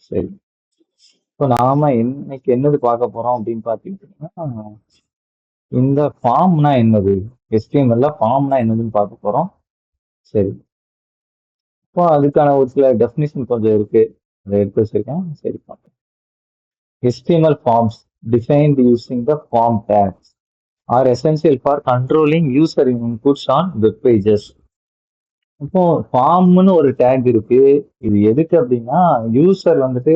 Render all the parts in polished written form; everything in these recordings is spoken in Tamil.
சரி. இப்போ நாம இன்னைக்கு என்னது பார்க்க போறோம் அப்படின்னு பார்த்தீங்கன்னா, இந்த ஃபார்ம்னா என்னது? HTML ஃபார்ம்னா என்னதுன்னு பார்க்க போறோம். சரி. இப்போ அதுக்கான ஒரு சில டெஃபினிஷன் கொஞ்சம் இருக்கு. அதை எடுத்து வச்சிருக்கேன். சரி பார்ப்போம். HTML forms defined using the form tags are essential for controlling user inputs on web pages. இப்போ ஃபார்ம்னு ஒரு டேக் இருக்கு. இது எதுக்கு அப்படின்னா யூசர் வந்துட்டு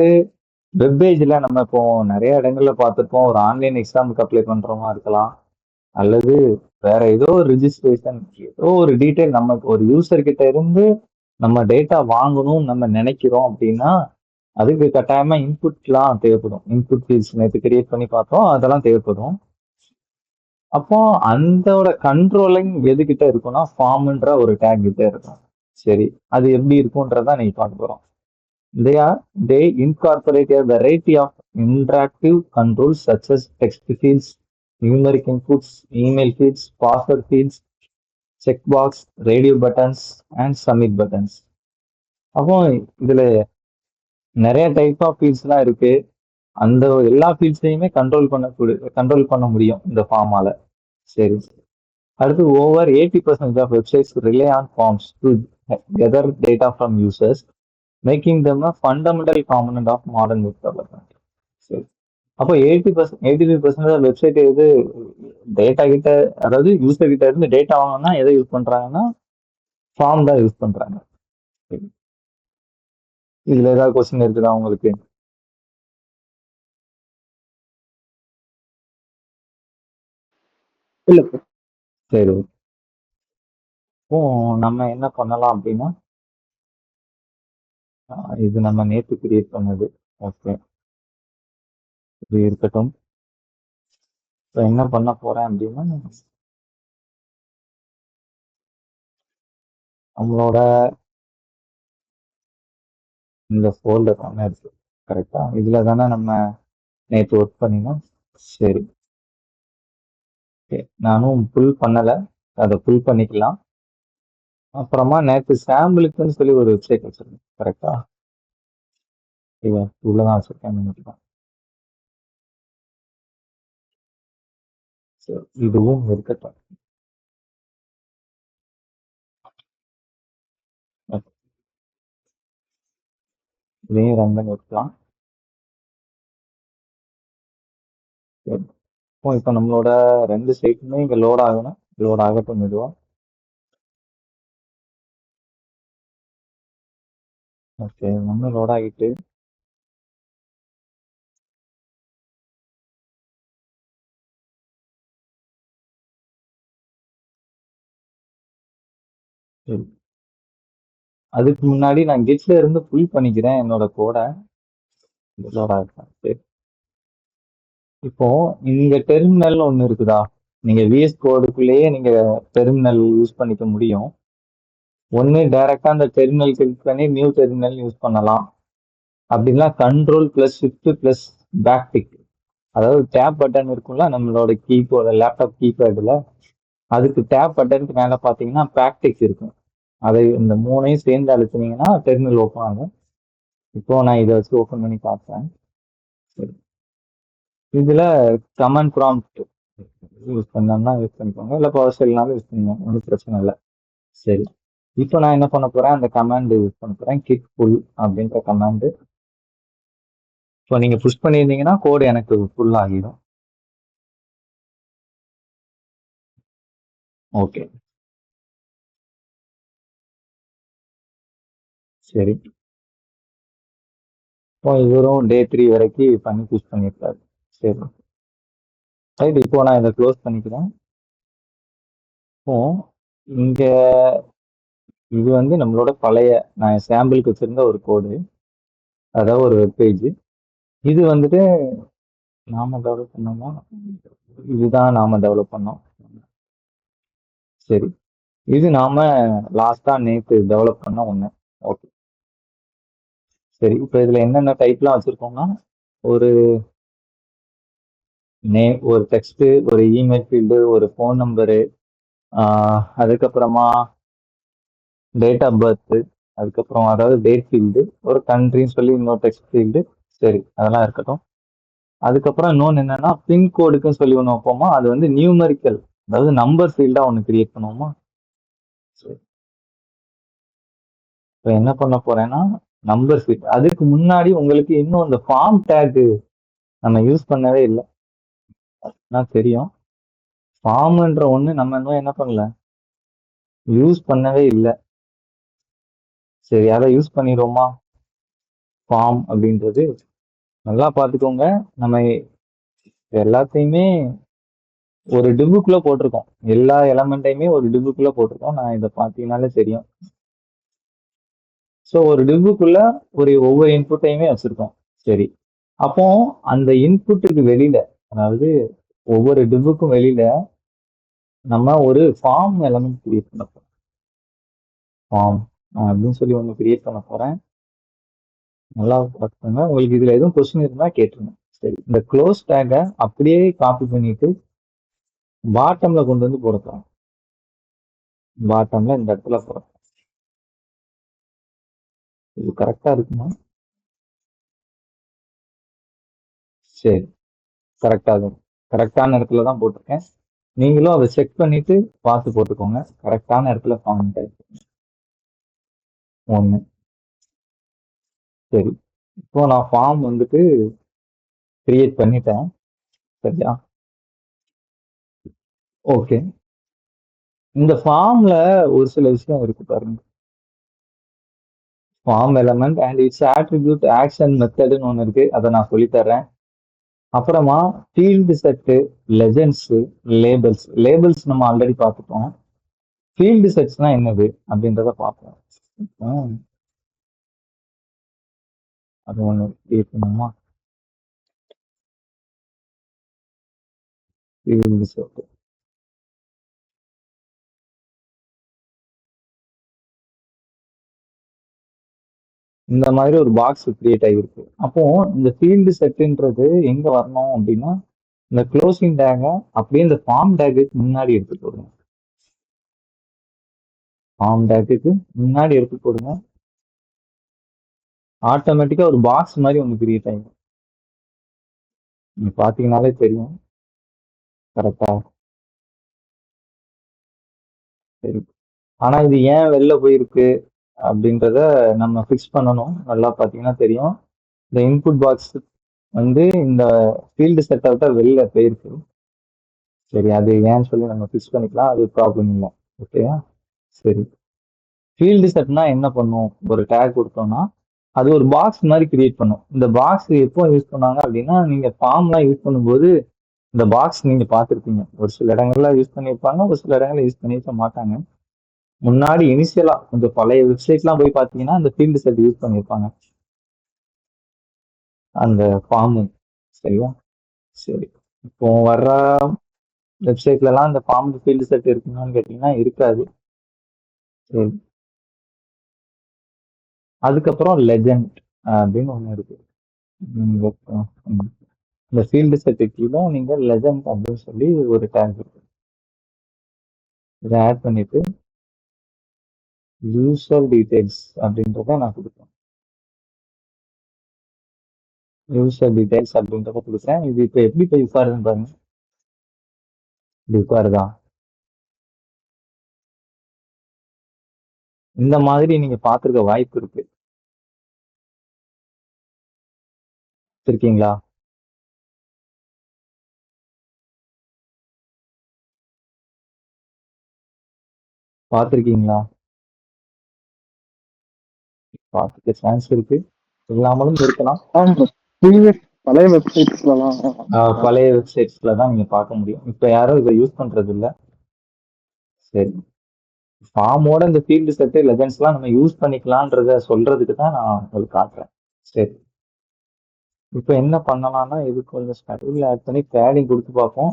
வெப்பேஜ்ல நம்ம இப்போ நிறைய இடங்கள்ல பார்த்துருப்போம். ஒரு ஆன்லைன் எக்ஸாமுக்கு அப்ளை பண்றோமா இருக்கலாம், அல்லது வேற ஏதோ ஒரு ரிஜிஸ்ட்ரேஷன், ஏதோ ஒரு டீட்டெயில் நமக்கு ஒரு யூசர் கிட்ட இருந்து நம்ம டேட்டா வாங்கணும் நம்ம நினைக்கிறோம் அப்படின்னா அதுக்கு கட்டாயமா இன்புட்லாம் தேவைப்படும். இன்புட் ஃபீல்ட்ஸ் நேற்று கிரியேட் பண்ணி பார்த்தோம், அதெல்லாம் தேவைப்படும். அப்போ அந்தோட கண்ட்ரோலிங் எதுகிட்ட இருக்கும்னா ஃபார்ம்ன்ற ஒரு டேக் கிட்ட இருக்கும். சரி, அது எப்படி இருக்கும்ன்றதா நீங்க பார்க்க போறோம். They are they incorporate a variety of interactive controls such as text fields, numeric inputs, email fields, password fields, checkbox, radio buttons, and submit buttons. அப்போ இதுல நிறைய டைப் ஆஃப் ஃபீல்ட்ஸ்லாம் இருக்கு. அந்த எல்லா ஃபீல்ட்ஸையுமே கண்ட்ரோல் பண்ண முடியும் இந்த ஃபார்மால. சரி. அடுத்து over 80% of websites rely on forms to gather data from users, making them a fundamental component of modern web development. சரி. அப்போ 85% வெப்சைட் எது டேட்டா கிட்ட, அதாவது யூசர் கிட்ட இருந்து டேட்டா வாங்கணும்னா எதை யூஸ் பண்றாங்கன்னா ஃபார்ம் தான் யூஸ் பண்றாங்க. சரி. இதுல ஏதாவது கொஸ்டின் இருக்குதா உங்களுக்கு? இல்ல bro. சரி. இப்போ நம்ம என்ன பண்ணலாம் அப்படின்னா, இது நம்ம நேற்று கிரியேட் பண்ணது. ஓகே, இது இருக்கட்டும். இப்போ என்ன பண்ண போறேன் அப்படின்னா, நம்மளோட இந்த ஃபோல்டர் தானே இருக்கு, கரெக்டா? இதுல தானே நம்ம நேற்று ஒர்க் பண்ணினோம். சரி, ஓகே. நானும் புல் பண்ணல, அதை புல் பண்ணிக்கலாம். அப்புறமா நேற்று சாம்பிளுக்குன்னு சொல்லி ஒரு வெப்சைட் வச்சிருக்கேன், கரெக்டா? இவன் உள்ளதான் வச்சிருக்கேன் நினைக்கிறேன். சரி, இதுவும் இருக்கட்டும். Okay. இதையும் ரன் பண்ணி வைக்கலாம். சரி. இப்போ நம்மளோட ரெண்டு சைட்டுமே இங்க லோட் ஆகணும். லோட் ஆகட்டும் மெதுவா. ஓகே, ஒன்று லோட் ஆகிட்டு சரி. அதுக்கு முன்னாடி நான் கிட்ல இருந்து புல் பண்ணிக்கிறேன் என்னோட கோடை. லோட் ஆகட்டும். சரி. இப்போ இங்க டெர்மினல் ஒன்று இருக்குதா? நீங்க விஎஸ் கோடுக்குள்ளேயே நீங்க டெர்மினல் யூஸ் பண்ணிக்க முடியும். ஒன்று டைரக்டா அந்த டெர்மினல் கிளிக் பண்ணி நியூ டெர்மினல் யூஸ் பண்ணலாம். அப்படின்னா control plus shift plus back tick, அதாவது டேப் பட்டன் இருக்கும்ல நம்மளோட கீபோர்டு, லேப்டாப் கீபேர்டில், அதுக்கு டேப் பட்டனுக்கு மேலே பார்த்தீங்கன்னா பேக் டிக் இருக்கும். அதை இந்த மூணையும் சேர்ந்து அழுத்தினீங்கன்னா டெர்மினல் ஓப்பன் ஆகும். இப்போ நான் இதை வச்சு ஓப்பன் பண்ணி பார்ப்பேன். சரி. இதுல கமாண்ட் ப்ராம்ப்ட் யூஸ் பண்ணோம்னா யூஸ் பண்ணிக்கோங்க, இல்லை பவர் ஷெல்னாலும் யூஸ் பண்ணிக்கோங்க, ஒன்றும் பிரச்சனை இல்லை. சரி. இப்போ நான் என்ன பண்ண போறேன், அந்த கமாண்ட் யூஸ் பண்ண போறேன், கிட் ஃபுல் அப்படின்ற கமாண்டு. இப்போ நீங்க புஷ் பண்ணியிருந்தீங்கன்னா கோடு எனக்கு ஃபுல் ஆகிடும். ஓகே, சரி. இப்போ இவரும் டே 3 வரைக்கும் பண்ணி புஷ் பண்ணியிருக்காரு. சரி, ரைட். இப்போ நான் இதை க்ளோஸ் பண்ணிக்கிறேன். இப்போ இங்க இது வந்து நம்மளோட பழைய நான் சாம்பிளுக்கு வச்சிருந்த ஒரு கோடு, அதாவது ஒரு வெப்பேஜ். இது வந்துட்டு நாம டெவலப் பண்ணோமா, இதுதான் நாம டெவலப் பண்ணோம். சரி, இது நாம லாஸ்டா நேற்று டெவலப் பண்ண ஒண்ணு. ஓகே, சரி. இப்போ இதுல என்னென்ன டைப்லாம் வச்சிருக்கோம்னா, ஒரு நேம், ஒரு டெக்ஸ்ட், ஒரு இமெயில் ஃபீல்டு, ஒரு ஃபோன் நம்பரு, அதுக்கப்புறமா டேட் ஆஃப் பர்த், அதுக்கப்புறம் அதாவது டேட் ஃபீல்டு, ஒரு கண்ட்ரின்னு சொல்லி இன்னொரு டெக்ஸ்ட் ஃபீல்டு. சரி, அதெல்லாம் இருக்கட்டும். அதுக்கப்புறம் இன்னொன்று என்னன்னா பின்கோடுக்குன்னு சொல்லி ஒன்று வைப்போமா, அது வந்து நியூமரிக்கல், அதாவது நம்பர் ஃபீல்டா ஒன்று கிரியேட் பண்ணுவோமா. சரி, இப்போ என்ன பண்ண போறேன்னா நம்பர் ஃபீல்ட். அதுக்கு முன்னாடி உங்களுக்கு இன்னும் இந்த ஃபார்ம் டேக் நம்ம யூஸ் பண்ணவே இல்லை, நான் தெரியும். ஃபார்ம்ன்ற ஒன்று நம்ம இன்னும் என்ன பண்ணல, யூஸ் பண்ணவே இல்லை. சரி, அதை யூஸ் பண்ணிடுவோமா. ஃபார்ம் அப்படின்றது நல்லா பார்த்துக்கோங்க. நம்ம எல்லாத்தையுமே ஒரு டிப்புக்குள்ள போட்டிருக்கோம், எல்லா எலமெண்ட்டையுமே ஒரு டிப்புக்குள்ள போட்டிருக்கோம். நான் இதை பார்த்தீங்கன்னாலே தெரியும். ஸோ ஒரு டிப்புக்குள்ள ஒவ்வொரு இன்புட்டையுமே வச்சிருக்கோம். சரி, அப்போ அந்த இன்புட்டுக்கு வெளியில, அதாவது ஒவ்வொரு டிப்புக்கும் வெளியில நம்ம ஒரு ஃபார்ம் எலமெண்ட் கிரியேட் பண்ண போறோம். ஃபார்ம் அப்படின்னு சொல்லி ஒன்று கிரியேட் பண்ண போறேன். நல்லா பார்த்துக்கோங்க. உங்களுக்கு இதுல எதுவும் கொஸ்டின் இருந்தா கேட்டுருங்க. சரி, இந்த க்ளோஸ் டேக்கை அப்படியே காப்பி பண்ணிட்டு பாட்டம்ல கொண்டு வந்து போடுறோம். பாட்டம்ல இந்த இடத்துல போடுறோம். இது கரெக்டா இருக்குமா. சரி, கரெக்டா இருக்கும். கரெக்டான இடத்துல தான் போட்டிருக்கேன். நீங்களும் அதை செக் பண்ணிட்டு பார்த்து போட்டுக்கோங்க. கரெக்டான இடத்துல ஃபார்ம் டைப் ஒன்று. சரி, இப்போ நான் ஃபார்ம் வந்துட்டு கிரியேட் பண்ணிட்டேன். சரியா, ஓகே. இந்த ஃபார்ம்ல ஒரு சில விஷயம் இருக்கு பாருங்க. Form element and its attribute action மெத்தடுன்னு ஒன்று இருக்கு, அதை நான் சொல்லித்தரேன். அப்புறமா field set, legends, labels. Labels நம்ம ஆல்ரெடி பார்த்துட்டோம். ஃபீல்டு செட்ஸ்னா என்னது அப்படின்றத பார்ப்போம். அது ஒன்று கிரியேட் பண்ணுமா. ஃபீல்டு செட், இந்த மாதிரி ஒரு பாக்ஸ் கிரியேட் ஆகிருக்கு. அப்போ இந்த ஃபீல்டு செட்டுன்றது எங்க வரணும் அப்படின்னா, இந்த க்ளோசிங் டேக அப்படியே இந்த ஃபார்ம் டேக்கு முன்னாடி எடுத்து போடுங்க. ஃபார்ம் டேக்கு முன்னாடி எடுத்து போடுங்க. ஆட்டோமேட்டிக்கா ஒரு பாக்ஸ் மாதிரி ஒன்று கிரியேட் ஆகிடும். நீங்க பாத்தீங்கன்னாலே தெரியும். கரெக்டா. சரி, ஆனா இது ஏன் வெளில போயிருக்கு அப்படின்றத நம்ம ஃபிக்ஸ் பண்ணணும். நல்லா பாத்தீங்கன்னா தெரியும். இந்த இன்புட் பாக்ஸ் வந்து இந்த ஃபீல்டு செட்டை விட்ட வெளில போயிருக்கு. சரி, அது ஏன்னு சொல்லி நம்ம ஃபிக்ஸ் பண்ணிக்கலாம், அது ப்ராப்ளம் இல்லை. ஓகேயா. சரி, ஃபீல்டு செட்னா என்ன பண்ணும், ஒரு டேக் கொடுத்தோம்னா அது ஒரு பாக்ஸ் மாதிரி கிரியேட் பண்ணும். இந்த பாக்ஸ் எப்போ யூஸ் பண்ணாங்க அப்படின்னா, நீங்க ஃபார்ம்லாம் யூஸ் பண்ணும்போது இந்த பாக்ஸ் நீங்க பார்த்துருப்பீங்க. ஒரு சில இடங்கள்ல யூஸ் பண்ணியிருப்பாங்க, ஒரு சில இடங்கள்ல யூஸ் பண்ணியிருக்க மாட்டாங்க. முன்னாடி இனிஷியலா கொஞ்சம் பழைய வெப்சைட்லாம் போய் பார்த்தீங்கன்னா இந்த ஃபீல்டு செட் யூஸ் பண்ணியிருப்பாங்க, அந்த ஃபார்மு. சரியா. சரி, இப்போ வர்ற வெப்சைட்லலாம் இந்த ஃபார்ம் ஃபீல்டு செட் இருக்குன்னு கேட்டீங்கன்னா இருக்காது. சரி, அதுக்கப்புறம் லெஜெண்ட் அப்படின்னு ஒன்று இருக்கு. நீங்க இந்த ஃபீல்டு செட்டு கீழே நீங்க லெஜெண்ட் அப்படின்னு சொல்லி ஒரு டேக் இருக்கு, இதை ஆட் பண்ணிட்டு யூசர் டீடைல்ஸ் அப்படின்றத நான் கொடுப்பேன். யூசர் டீடைல்ஸ் அப்படின்றத கொடுக்குறேன். இது இப்போ எப்படி போய் உட்காருதுன்னு பாருங்க. இது உட்காருதா. இந்த மாதிரி நீங்க பார்த்துருக்க வாய்ப்பு இருக்கு. இருக்கீங்களா. பார்த்துருக்கீங்களா. பார்த்துக்க சான்ஸ் இருக்கு, இல்லாமலும் இருக்கலாம். ப்ரீவியஸ் பழைய வெப்சைட்ஸ்லாம் பழைய வெப்சைட்ஸ்ல தான் நீங்க பார்க்க முடியும். இப்போ யாரும் இதை யூஸ் பண்றது இல்ல. சரி, ஃபார்மோட இந்த ஃபீல்டு செட்டு லெஜன்ஸ்லாம் நம்ம யூஸ் பண்ணிக்கலான்றத சொல்றதுக்கு தான் நான் உங்களுக்கு காட்டுறேன். சரி, இப்போ என்ன பண்ணலாம்னா இது கொஞ்சம் ஸ்டைல் ஆட் பண்ணி பேடிங் கொடுத்து பார்ப்போம்.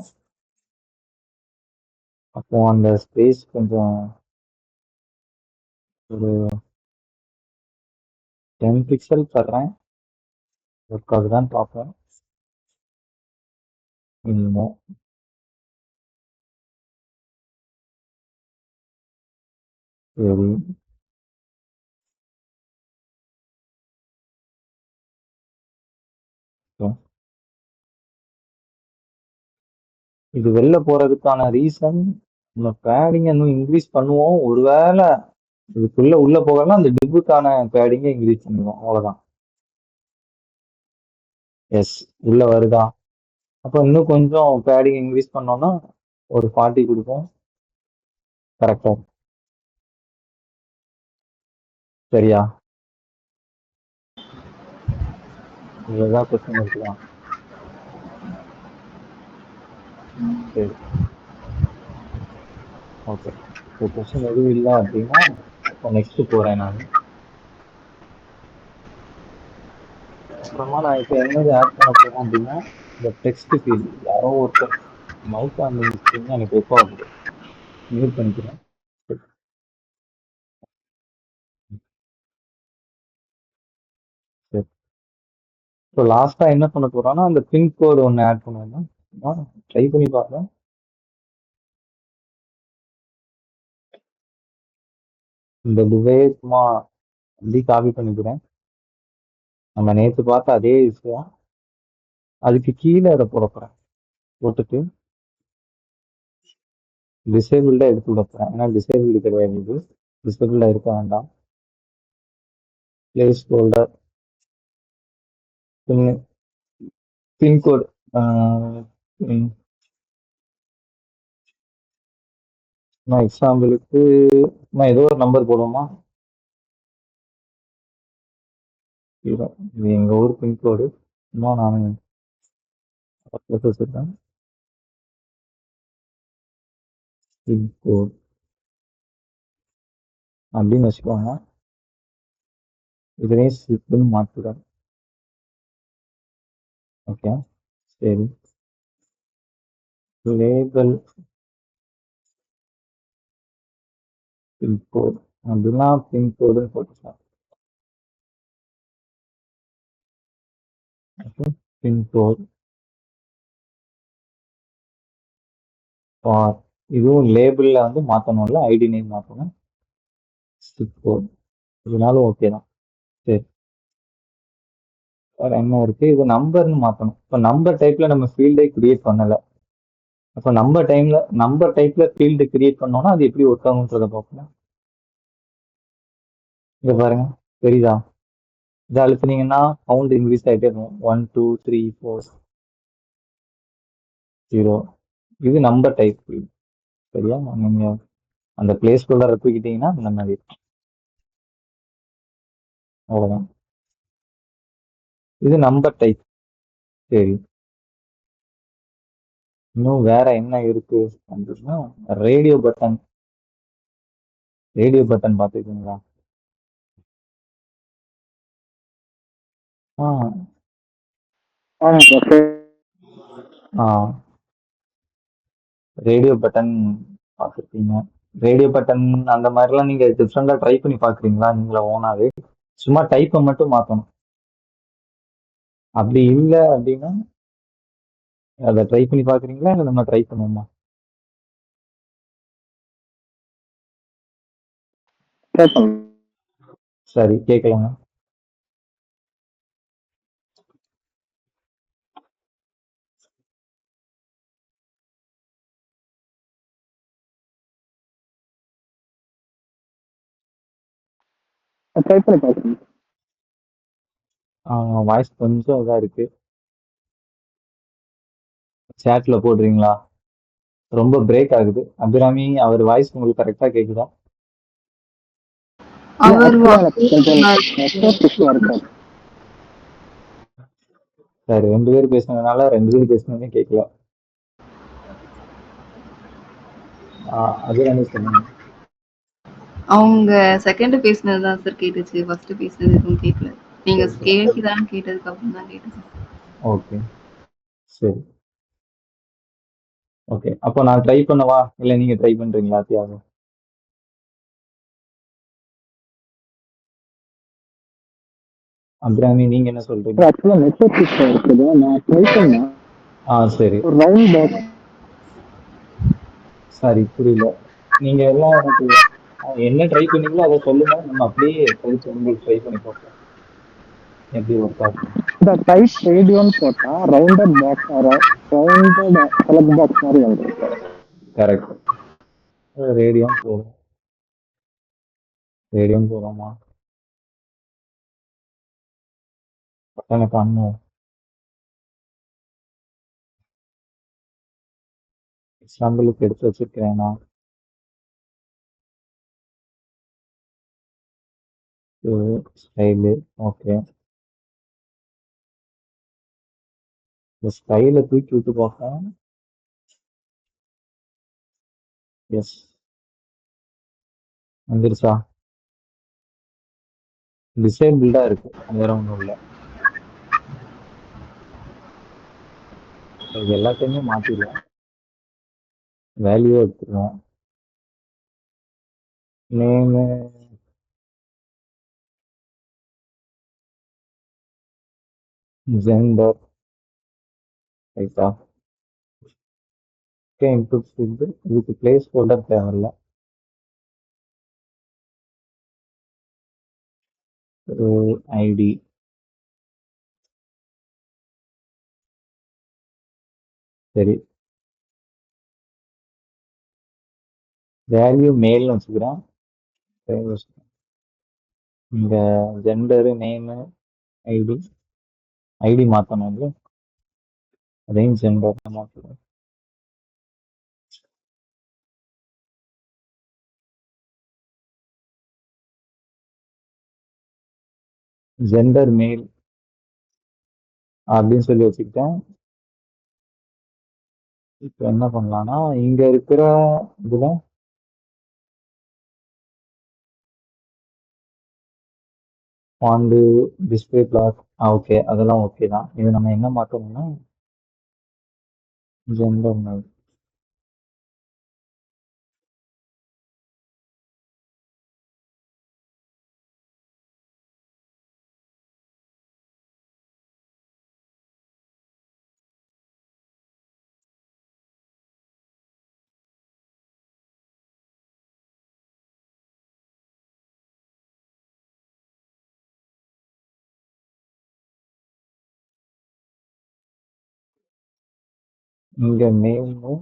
அப்போ அந்த ஸ்பேஸ் கொஞ்சம் ஒரு 10 பிக்சல் தர்றேன். ஒர்க் ஆகுதான்னு பார்ப்போம். இல்லை. சரி, இது வெளில போறதுக்கான ரீசன் நம்ம பேடிங் இன்னும் இன்க்ரீஸ் பண்ணுவோம். ஒருவேளை இதுக்குள்ள உள்ள போகலாம் அந்த டிப்புக்கான பேடிங்கை இன்க்ரீஸ் பண்ணுவோம், அவ்வளவுதான். எஸ், உள்ள வருதா? அப்போ இன்னும் கொஞ்சம் பேடிங் இன்க்ரீஸ் பண்ணோம்னா ஒரு 40 கொடுப்போம். கரெக்டா? சரியா? இதுதான் கொஸ்டின் இருக்குதான். சரி, ஓகே. இப்போ கொஸ்டின் எதுவும் இல்லை அப்படின்னா இப்போ நெக்ஸ்ட் போறேன் நான். அப்புறமா நான் இப்போ என்னது ஆட் பண்ண போறேன் அப்படின்னா இந்த டெக்ஸ்ட் ஃபீல்டு. யாரோ ஒருத்தர் மைக் ஆன் பண்ணி எனக்கு எப்போ ஆகுது, மியூட் பண்ணிக்கிறேன். சரி, இப்போ லாஸ்டா என்ன பண்ண போறோம்னா அந்த பின்கோடு ஒன்று ஆட் பண்ணுவோம்னா ட்ரை பண்ணி பார்க்கலாம். இந்த டிவைஸ் சும்மா அப்படி காப்பி பண்ணிக்கிறேன். நம்ம நேற்று பார்த்த அதே விஷயம் அதுக்கு கீழே அதை போட போறேன். போட்டுட்டு டிசேபிள்டா எடுத்து விட போறேன். ஏன்னா டிசேபிள்டு கிடையாது, இது டிசேபிள்டா இருக்க வேண்டாம். பிளேஸ் ஹோல்டர் பின்கோடு எக்ஸாம்பிளுக்கு ஏதோ ஒரு நம்பர் போடுவோமா? இது எங்க ஊர் பின்கோடு. சும்மா நான் வச்சிருக்கேன் பின்கோடு அப்படின்னு வச்சுக்கோங்க. இதனே ஸ்லிப்னு மாற்றுறேன். ஓகே, சரி. லேபல் பின்கோடு அப்படின்னா பின்கோடுன்னு போட்டுக்கலாம். பின்கோடு ஃபார் இதுவும் லேபிள்ல வந்து மாற்றணும்ல, ஐடி நேம் மாற்றணும். ஸ்லிப் கோட் இதனாலும் ஓகே தான். சரி, வேற என்ன இருக்கு? இது நம்பர்னு மாற்றணும். இப்போ நம்பர் டைப்ல நம்ம ஃபீல்டே கிரியேட் பண்ணல. அப்போ நம்பர் டைப்ல ஃபீல்டு கிரியேட் பண்ணோம்னா அது எப்படி ஒர்க் ஆகுன்றத பார்க்கலாம். இங்க பாருங்க, தெரியுதா? இதை அழுத்தினீங்கன்னா கவுண்ட் இன்க்ரீஸ் ஆகிட்டே இருக்கும். 1 2 3 4 0. இது நம்பர் டைப் ஃபீல்டு. சரியா? நீங்க அந்த பிளேஸ் ஹோல்டரை தூக்கிட்டீங்கன்னா இந்த மாதிரி அவ்வளவுதான். இது நம்பர் டைப். சரி, இன்னும் வேற என்ன இருக்கு அப்படின்னா ரேடியோ பட்டன். ரேடியோ பட்டன் பார்த்துருக்கீங்களா? ஆ ஆமாம் சார். ஆ ரேடியோ பட்டன் பார்த்துருக்கீங்க. ரேடியோ பட்டன் அந்த மாதிரிலாம் நீங்க டிஃப்ரெண்டா ட்ரை பண்ணி பார்க்குறீங்களா நீங்களா ஓனாவே? சும்மா டைப்பை மட்டும் மாற்றணும். அப்படி இல்லை அப்படின்னா அதை ட்ரை பண்ணி பார்க்குறீங்களா இல்லை நம்ம ட்ரை பண்ணுவோமா? கேட்கலாம். சரி, கேட்கலாங்க. ட்ரை பண்ணி பார்க்குறேன். வாய்ஸ் கொஞ்சம் இதாக இருக்கு. சேட்ல போடுறீங்களா? ரொம்ப பிரேக் ஆகுது. அபிராமி, அவர் வாய்ஸ் உங்களுக்கு கரெக்டா கேக்குதா? அவர் ஆக்சுவலாக எனக்கு கொஞ்சம் நெட்வொர்க் இஷ்யூ இருக்காது. சரி, 2 பேர் பேசுனதுனால 2 பேர் பேசுனதே கேட்கல. அபிராமி சொன்னாங்க. அவங்க செகண்ட் பேசினது தான் சார் கேட்டுச்சு. ஃபர்ஸ்ட் பேசினது எதுவும் கேட்கல. நீங்க கேக்குதான்னு கேட்டதுக்கு அப்புறம் தான் கேட்டுச்சு. ஓகே, சரி. ஓகே, அப்போ நான் ட்ரை பண்ணவா இல்லை நீங்க ட்ரை பண்றீங்களா தியாகம்? அபிராமி, நீங்க என்ன சொல்றீங்க? ஆக்சுவலாக நெட்வொர்க் இஷ்யூ இருக்குது. நான் ட்ரை பண்ணேன். சரி. ஒரு ரவுண்ட் பாக்ஸ். சரி, புரியல. நீங்க எல்லாம் எனக்கு என்ன ட்ரை பண்ணீங்களோ அதை சொல்லுங்க, நம்ம அப்படியே உங்களுக்கு ட்ரை பண்ணி பார்ப்போம். எப்படி ஒர்க் ஆகும்? இந்த டைப் ரேடியோன்னு போட்டா rounded box rounded select box மாதிரி வந்துருக்கு. கரெக்ட். ரேடியம் போடும். ரேடியம் போடுமா? பட்டனை பண்ணும். எக்ஸாம்பிளுக்கு எடுத்து வச்சிருக்கிறேன் நான். ஸ்டைலு. ஓகே. இந்த ஸ்டைலை தூக்கி விட்டு பார்ப்போம். எஸ், வந்துருச்சா? டிசேபிள்டா இருக்கு, வேற ஒன்றும் இல்லை. இது எல்லாத்தையுமே மாற்றிடுவோம். வேல்யூ எடுத்துருவோம். நேமு ஜெண்டர் ரைட்டா? ஓகே. இன்புட் ஃபீல்டு இதுக்கு பிளேஸ் ஹோல்டர் தேவையில்ல. ஒரு ஐடி. சரி, வேல்யூ மேல்னு வச்சுக்கிறேன். இங்க ஜெண்டரு நேமு ஐடி. ஐடி மாற்றணும் இல்லை, அதையும் ஜெண்டர் மாற்றுறோம். ஜெண்டர் மேல் அப்படின்னு சொல்லி வச்சுக்கிட்டேன். இப்போ என்ன பண்ணலாம்னா இங்க இருக்கிற இதுல ஃபாண்ட் டிஸ்பிளே பிளாக் ஓகே, அதெல்லாம் ஓகே தான். இது நம்ம என்ன மாற்றணும்னா ஜெண்டர் மேல். இங்க மேல்னு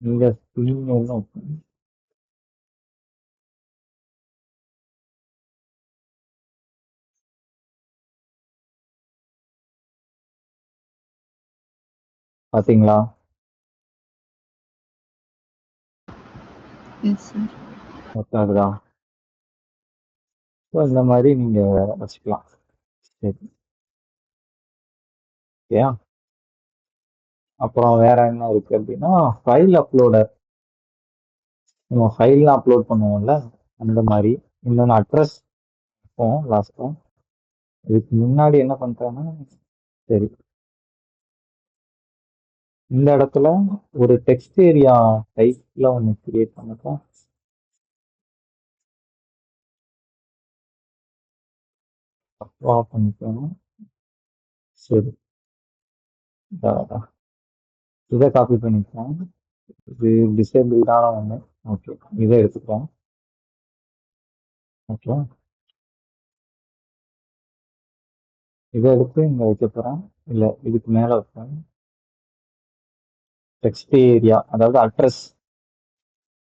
இங்க ஃபீமேல்னு பாத்தீங்களா? Yes sir. ஒர்க் ஸோ இந்த மாதிரி நீங்க வச்சுக்கலாம். சரி, ஓகே. அப்புறம் வேற என்ன இருக்கு அப்படின்னா ஃபைல் அப்லோடர். நம்ம ஃபைல்லாம் அப்லோட் பண்ணுவோம்ல, அந்த மாதிரி. இன்னொன்று அட்ரஸ் இருக்கும் லாஸ்ட்டாக. இதுக்கு முன்னாடி என்ன பண்ணுறேன்னா, சரி, இந்த இடத்துல ஒரு டெக்ஸ்ட் ஏரியா டைப்ல ஒன்று கிரியேட் பண்ணிட்டோம். தப்பா பண்ணிக்கணும். சரி, இதை காப்பி பண்ணிக்கலாம். இது டிசேபிள்டான ஒன்று. ஓகே, இதை எடுத்துக்கலாம். ஓகே, இதை எடுத்து இங்கே வைக்க போகிறேன். இல்லை, இதுக்கு மேலே வைப்பேன். டெக்ஸ்ட் ஏரியா, அதாவது அட்ரஸ்,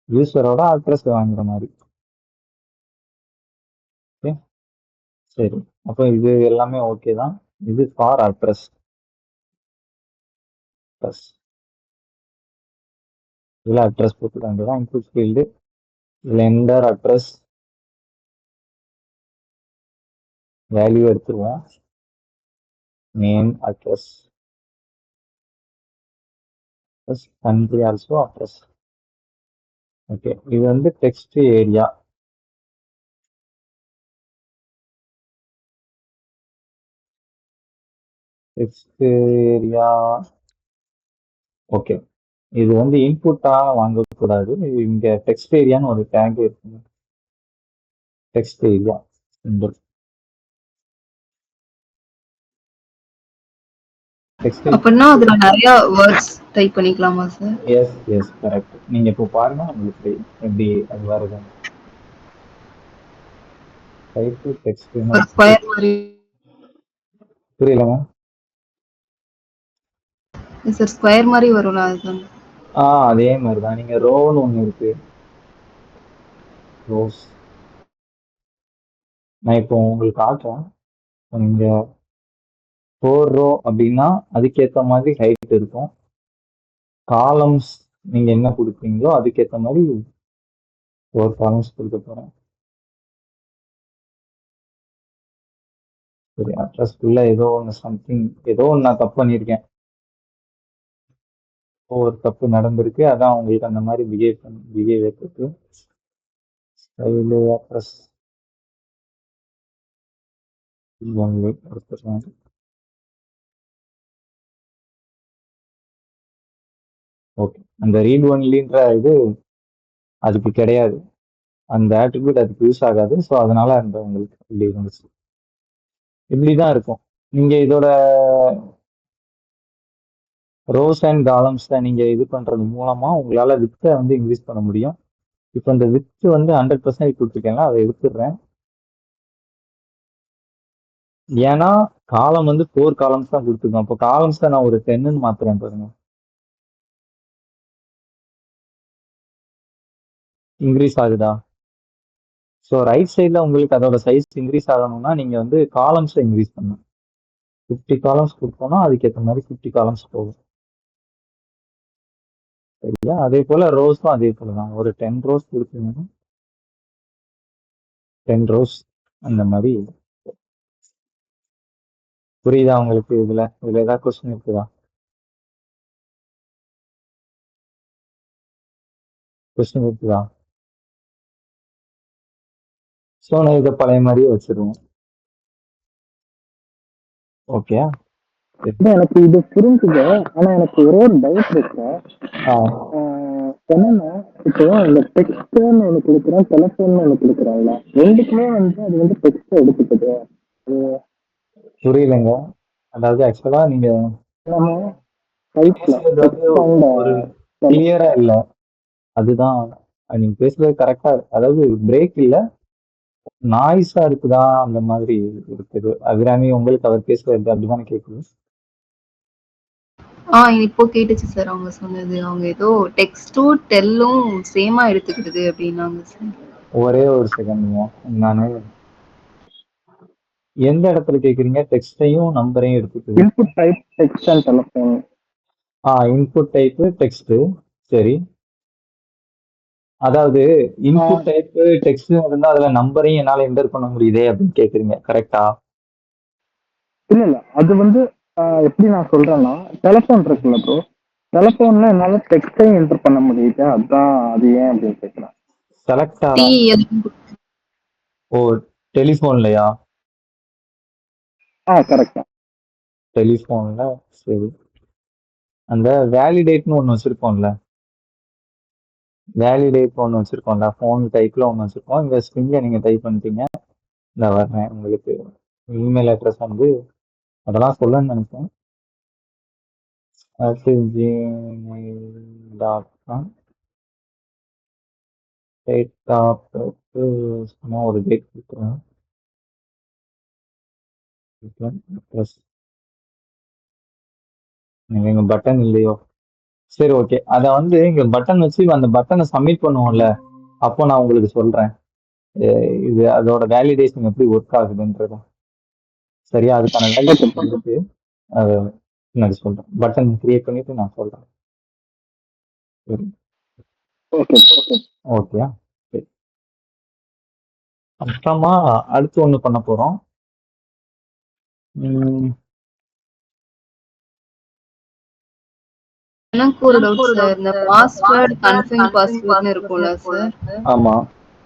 யூசரோட அட்ரஸ் வாங்குற மாதிரி. ஓகே, சரி. அப்போ இது எல்லாமே ஓகே தான். இது ஃபார் அட்ரஸ். இதில் அட்ரஸ் போட்டு வேண்டியதான். இன்புட் ஃபீல்டு இதில் என்டர் அட்ரஸ் வேல்யூ எடுத்துருவோம். Name address country also address. Okay, இது வந்து text area. Text area okay. இது வந்து இன்புட்டா வாங்கக்கூடாது. இங்க டெக்ஸ்ட் ஏரியான்னு ஒரு டேக் இருக்குங்க. Text area simple. அப்படின்னா அதுல நிறைய வேர்ட்ஸ் டைப் பண்ணிக்கலாமா சார்? Yes yes, correct. நீங்க இப்போ பாருங்க உங்களுக்கு எப்படி அது வருது. டைப் டெக்ஸ்ட் ஒரு ஸ்கொயர் மாதிரி புரியலங்க. சார் ஸ்கொயர் மாதிரி வரும்ல அதுதான். அதே மாதிரிதான். நீங்க ரோன்னு ஒண்ணு இருக்கு, ரோஸ். நான் இப்போ உங்களுக்கு காட்டுறேன். நீங்க 4 ரோ அப்படின்னா அதுக்கேற்ற மாதிரி ஹைட் இருக்கும். காலம்ஸ் நீங்க என்ன கொடுக்குறீங்களோ அதுக்கேற்ற மாதிரி 4 காலம்ஸ் கொடுக்க போறேன். சரி, அட்ரஸ்க்குள்ள ஏதோ ஒன்று சம்திங், ஏதோ ஒன்று நான் தப்பு பண்ணியிருக்கேன், ஒரு தப்பு நடந்திருக்கு. அதான் உங்களுக்கு அந்த மாதிரி பிஹேவியர் இருக்கு. ஸ்டைலு அட்ரஸ் கொடுத்துருக்கேன். ஓகே, அந்த ரீட் ஒன்லின்ற இது அதுக்கு கிடையாது, அந்த ஆட்ரிபியூட் அதுக்கு யூஸ் ஆகாது. ஸோ அதனால அந்த உங்களுக்கு இப்படி இருந்துச்சு. இப்படிதான் இருக்கும். நீங்க இதோட ரோஸ் அண்ட் காலம்ஸை நீங்க இது பண்றது மூலமா உங்களால வித்தை வந்து இன்க்ரீஸ் பண்ண முடியும். இப்போ இந்த வித்து வந்து 100% கொடுத்துருக்கேன், அதை எடுத்துடுறேன். ஏன்னா காலம் வந்து 4 காலம்ஸ் தான் கொடுத்துருக்கோம். அப்போ காலம்ஸ் தான் நான் ஒரு 10ன்னு மாத்துறேன் பாருங்க. இன்க்ரீஸ் ஆகுதா? ஸோ ரைட் சைடில் உங்களுக்கு அதோட சைஸ் இன்க்ரீஸ் ஆகணும்னா நீங்க வந்து காலம்ஸை இன்க்ரீஸ் பண்ணணும். 50 காலம்ஸ் கொடுத்தோம்னா அதுக்கேற்ற மாதிரி 50 காலம்ஸ் போகும். சரியா? அதே போல ரோஸும் அதே போல தான். ஒரு 10 ரோஸ் கொடுத்தீங்கன்னா 10 ரோஸ் அந்த மாதிரி. புரியுதா உங்களுக்கு? இதுல ஏதாவது கொஸ்டின் இருக்குதா? கொஸ்டின் இருக்குதா? ஸோ நான் இதை பழைய மாதிரியே வச்சிருவோம். ஓகே, எனக்கு இது புரிஞ்சுது. ஆனா எனக்கு ஒரே ஒரு டவுட் இருக்கு. என்னன்னா, இப்போ இந்த டெக்ஸ்ட்னு ஒண்ணு கொடுக்குறோம், டெலிஃபோன் ஒண்ணு கொடுக்குறாங்கல்ல, ரெண்டுக்குமே வந்து அது வந்து டெக்ஸ்ட் எடுத்துக்குது. புரியலங்க. அதாவது ஆக்சுவலா நீங்க நம்ம டைப்ல பேசுறது வந்து டெக்ஸ்ட் ஒரு கிளியரா இல்ல, அதுதான். நீங்க பேசுறது கரெக்டா, அதாவது பிரேக் இல்ல, நாய்ஸா இருக்குதா அந்த மாதிரி இருக்குது. அபிராமி, உங்களுக்கு அவர் பேசுறது அப்படிதானே கேட்குது? இப்போ கேட்டுச்சு சார் அவங்க சொன்னது. அவங்க ஏதோ டெக்ஸ்டும் டெல்லும் சேமா எடுத்துக்கிடுது அப்படின்னாங்க சார். ஒரே ஒரு செகண்ட்ங்க, நானு எந்த இடத்துல கேக்குறீங்க? டெக்ஸ்டையும் நம்பரையும் எடுத்துக்குது. Input type text and telephone. Input type text. சரி, அதாவது இன்புட் டைப் டெக்ஸ்ட் இருந்தா அதுல நம்பரையும் என்னால என்டர் பண்ண முடியுதே அப்படின்னு கேக்குறீங்க, கரெக்டா? இல்ல அது வந்து எப்படி நான் சொல்றேன்னா, டெலிஃபோன் இருக்குல்ல ப்ரோ, டெலிஃபோன்ல என்னால டெக்ஸ்டையும் என்டர் பண்ண முடியுது. அதான் அது ஏன் அப்படின்னு கேட்கிறேன். செலக்ட் டி ஆகும். ஓ, டெலிஃபோன்லயா? கரெக்டா. டெலிஃபோன்ல சரி, அந்த வேலிடேட்னு ஒன்று வச்சிருக்கோம்ல, ஃபோன் டைப்ல ஒன்று வச்சிருக்கோம். இந்த ஸ்ட்ரிங்கை நீங்க டைப் பண்ணிட்டீங்க, இந்த வர்றேன். உங்களுக்கு இமெயில் அட்ரஸ் வந்து அதெல்லாம் சொல்லணும்னு நினைச்சேன். gmail.com. டேட் ஆஃப் சும்மா ஒரு டேட் கொடுக்குறேன். ப்ளஸ் எங்க பட்டன் இல்லையோ? சரி, ஓகே. அதை வந்து இங்க பட்டன் வச்சு அந்த பட்டனை சப்மிட் பண்ணுவோம்ல, அப்போ நான் உங்களுக்கு சொல்றேன் இது அதோட வேலிடேஷன் எப்படி ஒர்க் ஆகுதுன்றது. சரியா? அதுக்கான வேலிடேஷன் இருக்கு, அதை பின்னாடி சொல்றேன். பட்டன் கிரியேட் பண்ணிட்டு நான் சொல்றேன். சரி, ஓகேயா? சரி, அப்புறமா அடுத்து ஒண்ணு பண்ண போறோம். எனக்கு ஒரு டவுட் சார். இந்த பாஸ்வேர்டு கன்ஃபர்ம் பாஸ்வேர்ட்னு இருக்கும்ல சார், ஆமா,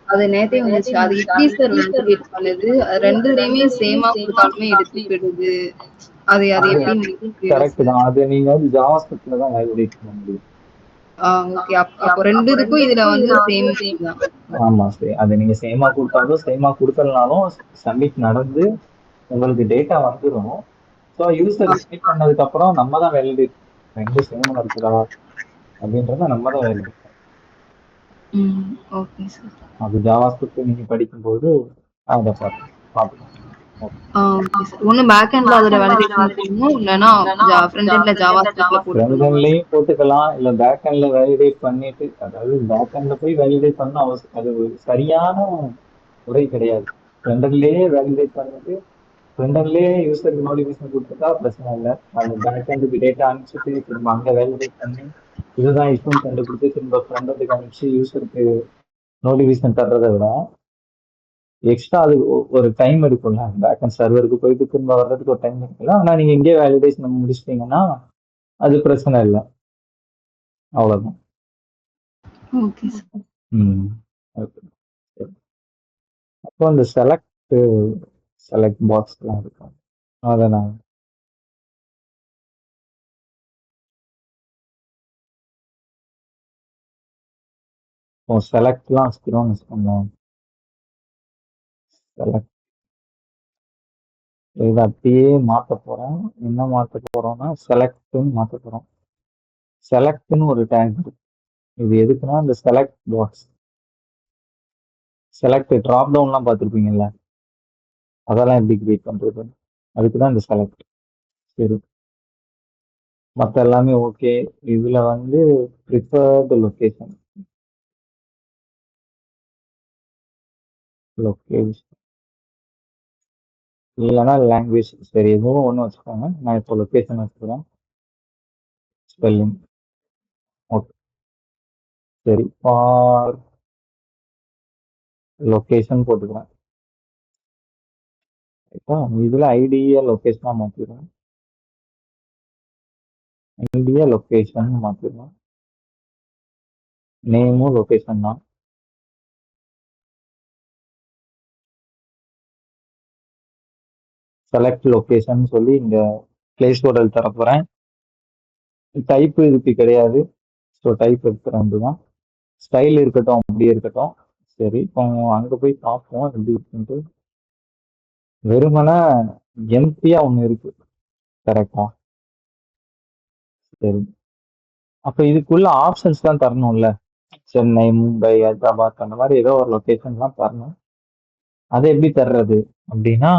அது நேத்தே வந்துச்சு. அது எப்படி சார் வேலிடேட் பண்ணுது? அது ரெண்டுலயுமே சேமா கொடுத்தாலுமே எடுத்துக்கிடுது. அது அது எப்படி புரியுது கரெக்ட் சார்? தான். அது நீங்க வந்து ஜாவாஸ்கிரிப்ட்ல தான் வேலிடேட் பண்ண முடியும். ஓகே. அப்போ ரெண்டு இதுக்கும் இதுல வந்து சேம் தான். ஆமா, சரி. அதை நீங்க சேமா கொடுத்தாலும் சேமா கொடுக்கலனாலும் சப்மிட் நடந்து உங்களுக்கு டேட்டா வந்துடும். ஸோ யூசர் சப்மிட் பண்ணதுக்கு அப்புறம் நம்ம தான் வேலிடேட், ரெண்டு சேமா இருக்குதா அப்படின்றத நம்ம தான் வேலிடேட். Okay sir. அது ஜாவாஸ்கிரிப்ட் நீங்க படிக்கும்போது அதை பார்த்துக்கலாம். ஓகே. Okay sir. ஒண்ணு பேக் எண்ட்ல அதோட வேலிடேஷன் போடணும். இல்லன்னா ஃப்ரண்ட் எண்ட்ல ஜாவாஸ்கிரிப்ட்ல ஃப்ரண்ட் போட்டுக்கணுமா? எண்ட்லயும் போட்டுக்கலாம், இல்ல பேக் எண்ட்ல வேலிடேட் பண்ணிட்டு, அதாவது பேக் எண்ட்ல போய் வேலிடேட் பண்ண அவசியம், அது ஒரு சரியான முறை கிடையாது. ஃப்ரண்ட் எண்ட்லயே வேலிடேட் பண்ணிட்டு ஃப்ரண்ட் எண்ட்லயே யூசருக்கு நோட்டிஃபிகேஷன் கொடுத்துட்டா பிரச்சனை இல்லை. அந்த பேக் எண்டுக்கு டேட்டா அனுப்பிச்சிட்டு திரும்ப அங்க வேலிடேட் பண்ணி இதுதான் இஷ்யூன்னு கண்டுபிடிச்சு திரும்ப ஃப்ரண்ட் எண்டுக்கு அனுப்பிச்சு யூசருக்கு நோட்டிஃபிகேஷன் தர்றதை விட எக்ஸ்ட்ரா அது ஒரு டைம் எடுக்கும்ல. பேக் அண்ட் சர்வருக்கு போயிட்டு திரும்ப வர்றதுக்கு ஒரு டைம் இருக்குல்ல. ஆனா நீங்க இங்கே வேலிடேஷன் முடிச்சிட்டீங்கன்னா அது பிரச்சனை இல்லை. அவ்வளவுதான். Okay sir. ம். ஓகே. சரி. அப்போ இந்த செலக்ட் பாக்ஸ்லாம் இருக்கும், அதை நான் இப்போ செலக்ட்லாம் வச்சுக்கிறோம்னு வச்சுக்கோங்களேன். செலக்ட் இதை அப்படியே மாற்ற போறோம். என்ன மாற்ற போறோம்னா செலக்ட்னு மாற்ற போறோம். செலக்ட்னு ஒரு டேக் இருக்கு. இது எதுக்குன்னா இந்த செலக்ட் பாக்ஸ், செலக்ட் ட்ராப் டவுன்லாம் பார்த்துருப்பீங்கல்ல, அதெல்லாம் எப்படி கிரியேட் பண்றது, அதுக்கு தான் இந்த செலக்ட். சரி, மற்ற எல்லாமே ஓகே. இதுல வந்து ப்ரிஃபர்டு லொகேஷன் இல்லைன்னா லாங்குவேஜ், சரி எதுவும் ஒன்று வச்சுக்கோங்க. நான் இப்போ லொகேஷன் வச்சுக்கிறேன். Spelling okay. சரி, ஃபார் லொகேஷன் போட்டுக்கிறேன். இப்போ இதுல ஐடியா லொகேஷனா மாத்திடுறேன். ஐடியா லொகேஷன் மாத்திடுறேன். நேமும் லொகேஷன் தான். செலக்ட் லொகேஷன் சொல்லி இங்க பிளேஸ் ஹோட்டல் தர போறேன். டைப் இதுக்கு கிடையாது, ஸோ டைப் எடுத்துறேன் தான். ஸ்டைல் இருக்கட்டும், அப்படியே இருக்கட்டும். சரி, இப்போ அங்க போய் பார்ப்போம் எப்படி இருக்குன்ட்டு. வெறுமனே எம்டியா ஒண்ணு இருக்கு, கரெக்டா? சரி, அப்ப இதுக்குள்ள ஆப்ஷன்ஸ் தான் தரணும்ல. சென்னை, மும்பை, ஹைதராபாத் அந்த மாதிரி ஏதோ ஒரு லொகேஷன் தான் தரணும். அதை எப்படி தர்றது அப்படின்னா,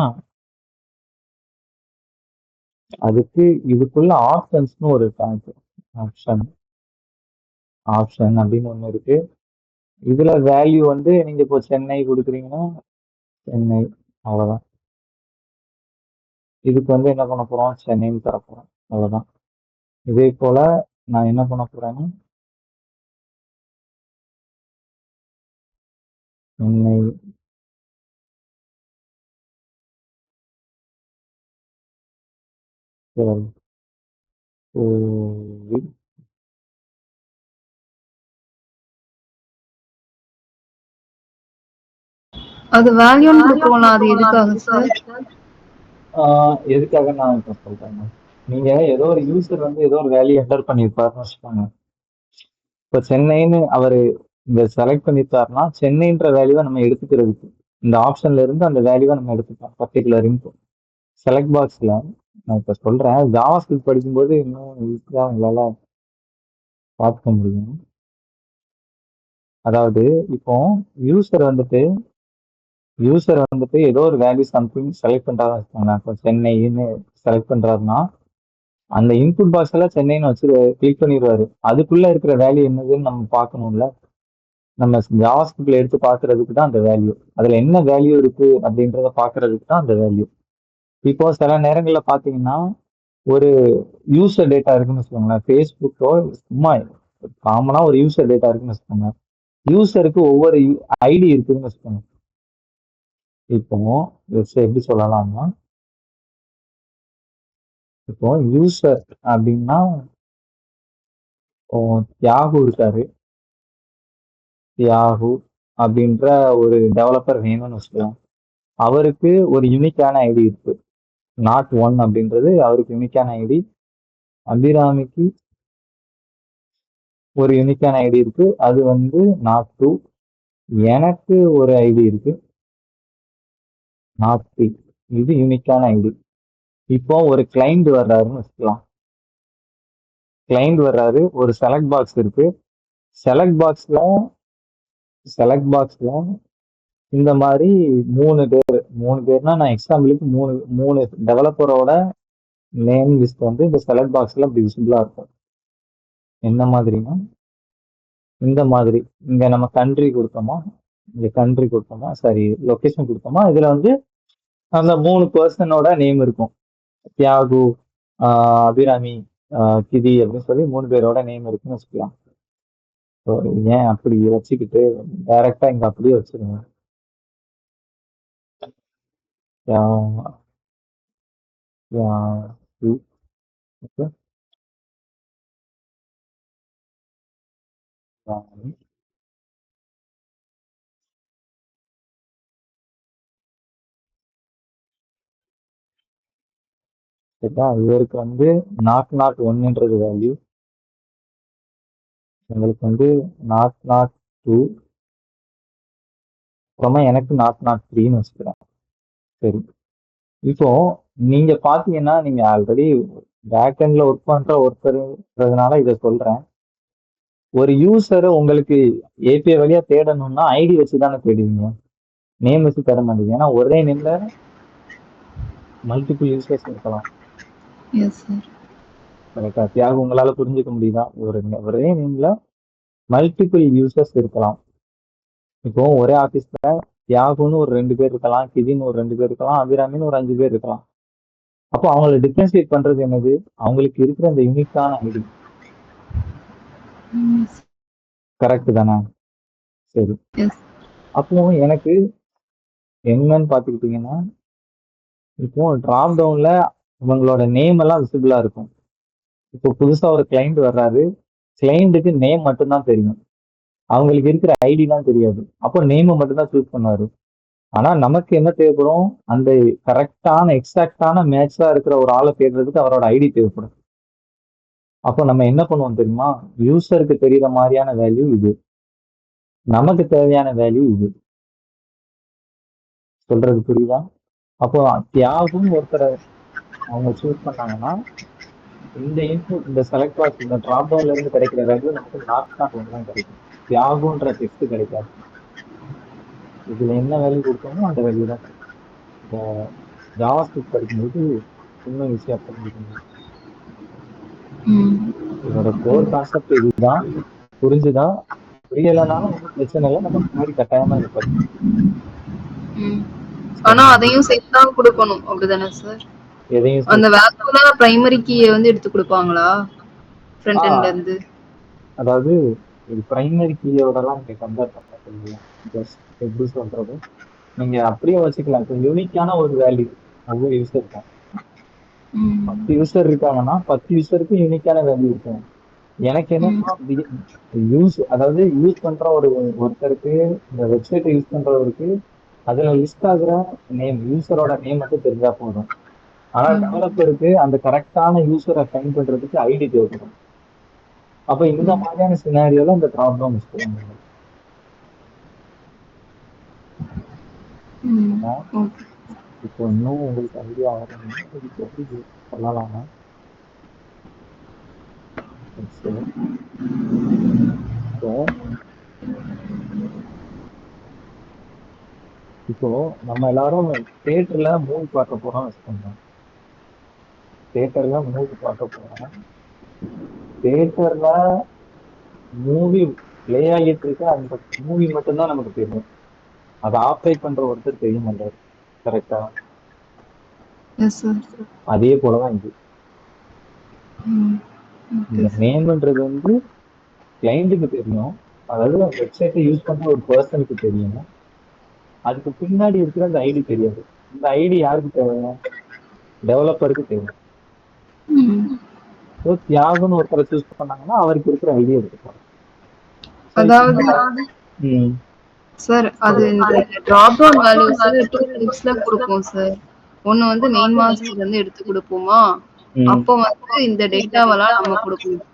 அதுக்கு இதுக்குள்ள ஆப்ஷன்ஸ்னு ஒரு டேக், ஆப்ஷன் ஆப்ஷன் அப்படின்னு ஒண்ணு இருக்கு. இதுல வேல்யூ வந்து நீங்க இப்போ சென்னை கொடுக்குறீங்கன்னா சென்னை, அவ்வளவுதான். இதுக்கு வந்து என்ன பண்ண போறோம், சென்னைன்னு தர போறோம், அவ்வளவுதான். இதே போல நான் என்ன பண்ண போறேன்னா சென்னை கோவில். அது வேல்யூன்னு குடுக்குறோம்ல, அது எதுக்காக சார்? எதுக்காக நான் இப்ப சொல்றேன். நீங்க ஏதோ ஒரு யூசர் வந்து ஏதோ ஒரு வேல்யூ என்டர் பண்ணியிருப்பாருன்னு வச்சுக்கோங்க. இப்போ சென்னைன்னு அவரு இந்த செலக்ட் பண்ணிட்டாருன்னா சென்னைன்ற வேல்யூவை நம்ம எடுத்துக்கிறதுக்கு இந்த ஆப்ஷன்ல இருந்து அந்த வேல்யூவை நம்ம எடுத்துக்கலாம். பர்டிகுலர் இன்போ செலக்ட் பாக்ஸ்ல நான் இப்ப சொல்றேன். ஜாவா ஸ்கிரிப்ட் படிக்கும்போது இன்னும் ஈஸியா உங்களால பார்க்க முடியும். அதாவது இப்போ யூசர் வந்துட்டு ஏதோ ஒரு வேல்யூ சம்திங் செலக்ட் பண்றாருன்னு வச்சுக்கோங்க. இப்போ சென்னைன்னு செலக்ட் பண்றாருன்னா அந்த இன்புட் பாக்ஸ் எல்லாம் சென்னைன்னு வச்சு கிளிக் பண்ணிடுவாரு. அதுக்குள்ள இருக்கிற வேல்யூ என்னதுன்னு நம்ம பார்க்கணும்ல. நம்ம ஜாவாஸ்கிரிப்ட்ல எடுத்து பார்க்கறதுக்கு தான் அந்த வேல்யூ. அதுல என்ன வேல்யூ இருக்கு அப்படின்றத பார்க்கறதுக்கு தான் அந்த வேல்யூ. இப்போ சில நேரங்கள்ல பாத்தீங்கன்னா ஒரு யூசர் டேட்டா இருக்குன்னு வச்சுக்கோங்களேன். ஃபேஸ்புக்கோ சும்மா காமனா ஒரு யூசர் டேட்டா இருக்குன்னு வச்சுக்கோங்க. யூசருக்கு ஒவ்வொரு ஐடி இருக்குன்னு வச்சுக்கோங்க. இப்போ எப்படி சொல்லலாம்னா, இப்போ யூசர் அப்படின்னா இப்போ யாஹூ இருக்காரு. யாஹூ அப்படின்ற ஒரு டெவலப்பர் வேணும்னு வச்சுக்கலாம். அவருக்கு ஒரு யூனிக்கான ஐடி இருக்கு. நாட் ஒன் அப்படின்றது அவருக்கு யூனிக்கான ஐடி. அபிராமிக்கு ஒரு யூனிக்கான ஐடி இருக்கு, அது வந்து நாட் டூ. எனக்கு ஒரு ஐடி இருக்கு, நாட் த்ரீ. இது யூனிக்கான ஐடி. இப்போ ஒரு கிளைண்ட் வர்றாருன்னு வச்சுக்கலாம். கிளைண்ட் வர்றாரு, ஒரு செலக்ட் பாக்ஸ் இருக்கு. செலக்ட் பாக்ஸ்ல செலக்ட் பாக்ஸ்ல இந்த மாதிரி 3 பேர்னா நான் எக்ஸாம்பிளுக்கு மூணு மூணு டெவலப்பரோட நேம் லிஸ்ட் வந்து இந்த செலக்ட் பாக்ஸ்ல அப்படி விசிபிளா இருக்கும். என்ன மாதிரினா இந்த மாதிரி இங்க நம்ம கண்ட்ரி கொடுத்தோமா, இங்க கண்ட்ரி கொடுத்தோமா, சாரி லொகேஷன் கொடுத்தோமா, இதுல வந்து அந்த 3 பர்சனோட நேம் இருக்கும். தியாகு, அபிராமி, கிதி அப்படின்னு சொல்லி 3 பேரோட நேம் இருக்குன்னு வச்சுக்கலாம். So, ஏன் அப்படி வச்சுக்கிட்டு டைரக்டா இங்க அப்படியே வச்சிருங்க. யா- யா- கு- okay. யா- சரியா? இவருக்கு வந்து நாட் ஒன்னுன்றது வேல்யூ, உங்களுக்கு வந்து நாட் 2, அப்புறமா எனக்கு நாட் 3ன்னு வச்சுக்கிறேன். சரி, இப்போ நீங்க பாத்தீங்கன்னா நீங்க ஆல்ரெடி பேக் எண்ட்ல ஒர்க் பண்ற ஒருத்தருன்றதுனால இதை சொல்றேன். ஒரு யூசரை உங்களுக்கு ஏபிஐ வழியா தேடணும்னா ஐடி வச்சு தானே தேடுவீங்க, நேம் வச்சு தேட மாட்டீங்க. ஏன்னா ஒரே நேம்ல மல்டிபிள் யூசர்ஸ் இருக்கலாம். Yes sir. கரெக்டா? தியாகம் உங்களால புரிஞ்சுக்க முடியுதா? ஒரே நேம்ல மல்டிபிள் யூசர்ஸ் இருக்கலாம். இப்போ ஒரே ஆபீஸ்ல தியாகுன்னு ஒரு 2 பேர் இருக்கலாம், கிதின்னு ஒரு 2 பேர் இருக்கலாம், அபிராமின்னு ஒரு 5 பேர் இருக்கலாம். அப்போ அவங்களை டிஃபரன்ஷியேட் பண்றது என்னது? அவங்களுக்கு இருக்கிற அந்த யூனிக்கான ஐடி. கரெக்ட் தானே? சரி, எஸ். அப்போ எனக்கு என்னன்னு பாத்துக்கிட்டீங்கன்னா, இப்போ டிராப் டவுன்ல இவங்களோட நேம் எல்லாம் விசிபிளா இருக்கும். இப்போ புதுசா ஒரு கிளைண்ட் வர்றாரு, கிளைண்ட்டுக்கு நேம் மட்டும்தான் தெரியும், அவங்களுக்கு இருக்கிற ஐடிலாம் தெரியாது. அப்போ நேமை மட்டும்தான் சூஸ் பண்ணுவாரு. ஆனா நமக்கு என்ன தேவைப்படும்? அந்த கரெக்டான எக்ஸாக்டான மேட்சா இருக்கிற ஒரு ஆளை தேடுறதுக்கு அவரோட ஐடி தேவைப்படும். அப்போ நம்ம என்ன பண்ணுவோம் தெரியுமா? யூசருக்கு தெரியுற மாதிரியான வேல்யூ இது, நமக்கு தேவையான வேல்யூ இது. சொல்றது புரியுதா? அப்போ தியாகும் ஒருத்தரை அவங்க சூஸ் பண்ணாங்கன்னா இந்த இன்புட், இந்த செலக்ட் பாக்ஸ், இந்த டிராப் டவுன்ல இருந்து கிடைக்கிற வேல்யூ நமக்கு நாட் ஒன்று தான் கிடைக்கும், தியாகுன்ற டெக்ஸ்ட் கிடைக்காது. இதுல என்ன வேல்யூ கொடுத்தோமோ அந்த வேல்யூ தான் கிடைக்கும். இந்த ஜாவா ஸ்கிரிப்ட் படிக்கும்போது இன்னும் ஈஸியா புரிஞ்சுக்கணும். இதோட கோர் கான்செப்ட் இதுதான். புரிஞ்சுதா? புரியலைனாலும் ஒன்றும் பிரச்சனை இல்லை, நம்ம முன்னாடி கட்டாயமா இதை படிக்கணும். ஆனா அதையும் சேர்த்து தான் கொடுக்கணும் அப்படிதானே சார்? எதையும் அந்த வேல்யூல பிரைமரி கீயை வந்து எடுத்து கொடுப்பாங்களா ஃப்ரண்ட் எண்ட்ல இருந்து? அதாவது இது பிரைமரி கீயோடலாம் நீங்க கம்பேர் பண்ண சொல்லுங்க. ஜஸ்ட் எப்படி சொல்றது, நீங்க அப்படியே வச்சுக்கலாம். இப்போ யூனிக்கான ஒரு வேல்யூ ஒவ்வொரு யூசருக்கும் 10 யூசர் இருக்காங்கன்னா 10 யூசருக்கும் யூனிக்கான வேல்யூ இருக்கும். எனக்கு என்னன்னா அதாவது யூஸ் பண்ற ஒருத்தருக்கு, இந்த வெப்சைட்டை யூஸ் பண்றவருக்கு அதுல லிஸ்ட் ஆகுற நேம், யூசரோட நேம் மட்டும் தெரிஞ்சா போதும். ஆனா டெவலப்பருக்கு அந்த கரெக்டான யூசரை ஃபைண்ட் பண்றதுக்கு ஐடி தேவைப்படும். அப்ப இந்த மாதிரியான சினாரியோல இந்த ப்ராப்ளம் யூஸ் பண்ணுவாங்க. இப்போ இன்னும் உங்களுக்கு ஐடியா வரணும்னா இதுக்கு எப்படி சொல்லலாம்னா, இப்போ நம்ம எல்லாரும் தியேட்டர்ல மூவி பார்க்க போறோம் வச்சுக்கோங்க. தியேட்டர்ல மூவி பிளே ஆகிட்டு இருக்க அந்த மூவி மட்டும்தான் நமக்கு தெரியும், அதை ஆப்ரேட் பண்ற ஒருத்தர் தெரிய மாட்டாரு. கரெக்டா? அதே போலதான் இது. இந்த நேம்ன்றது வந்து கிளைண்ட்டுக்கு தெரியும், அதாவது வெப்சைட்டை யூஸ் பண்ற ஒரு பர்சனுக்கு தெரியும். அதுக்கு பின்னாடி இருக்கிற அந்த ஐடி தெரியாது. இந்த ஐடி யாருக்கு தேவை? டெவலப்பருக்கு தேவை. தியாகம்னு ஒருத்தரை சூஸ் பண்ணாங்கன்னா அவருக்கு இருக்கிற ஐடியா எடுத்துப்பாங்க. அதாவது சார் அது இந்த டிராப் டவுன் வேல்யூஸ் 2 டைப்ஸ்ல கொடுப்போம் சார். ஒன்னு வந்து மெயின் மாஸ்டர் வந்து எடுத்து கொடுப்போமா, அப்போ வந்து இந்த டேட்டாவெல்லாம் நம்ம கொடுக்கணும்.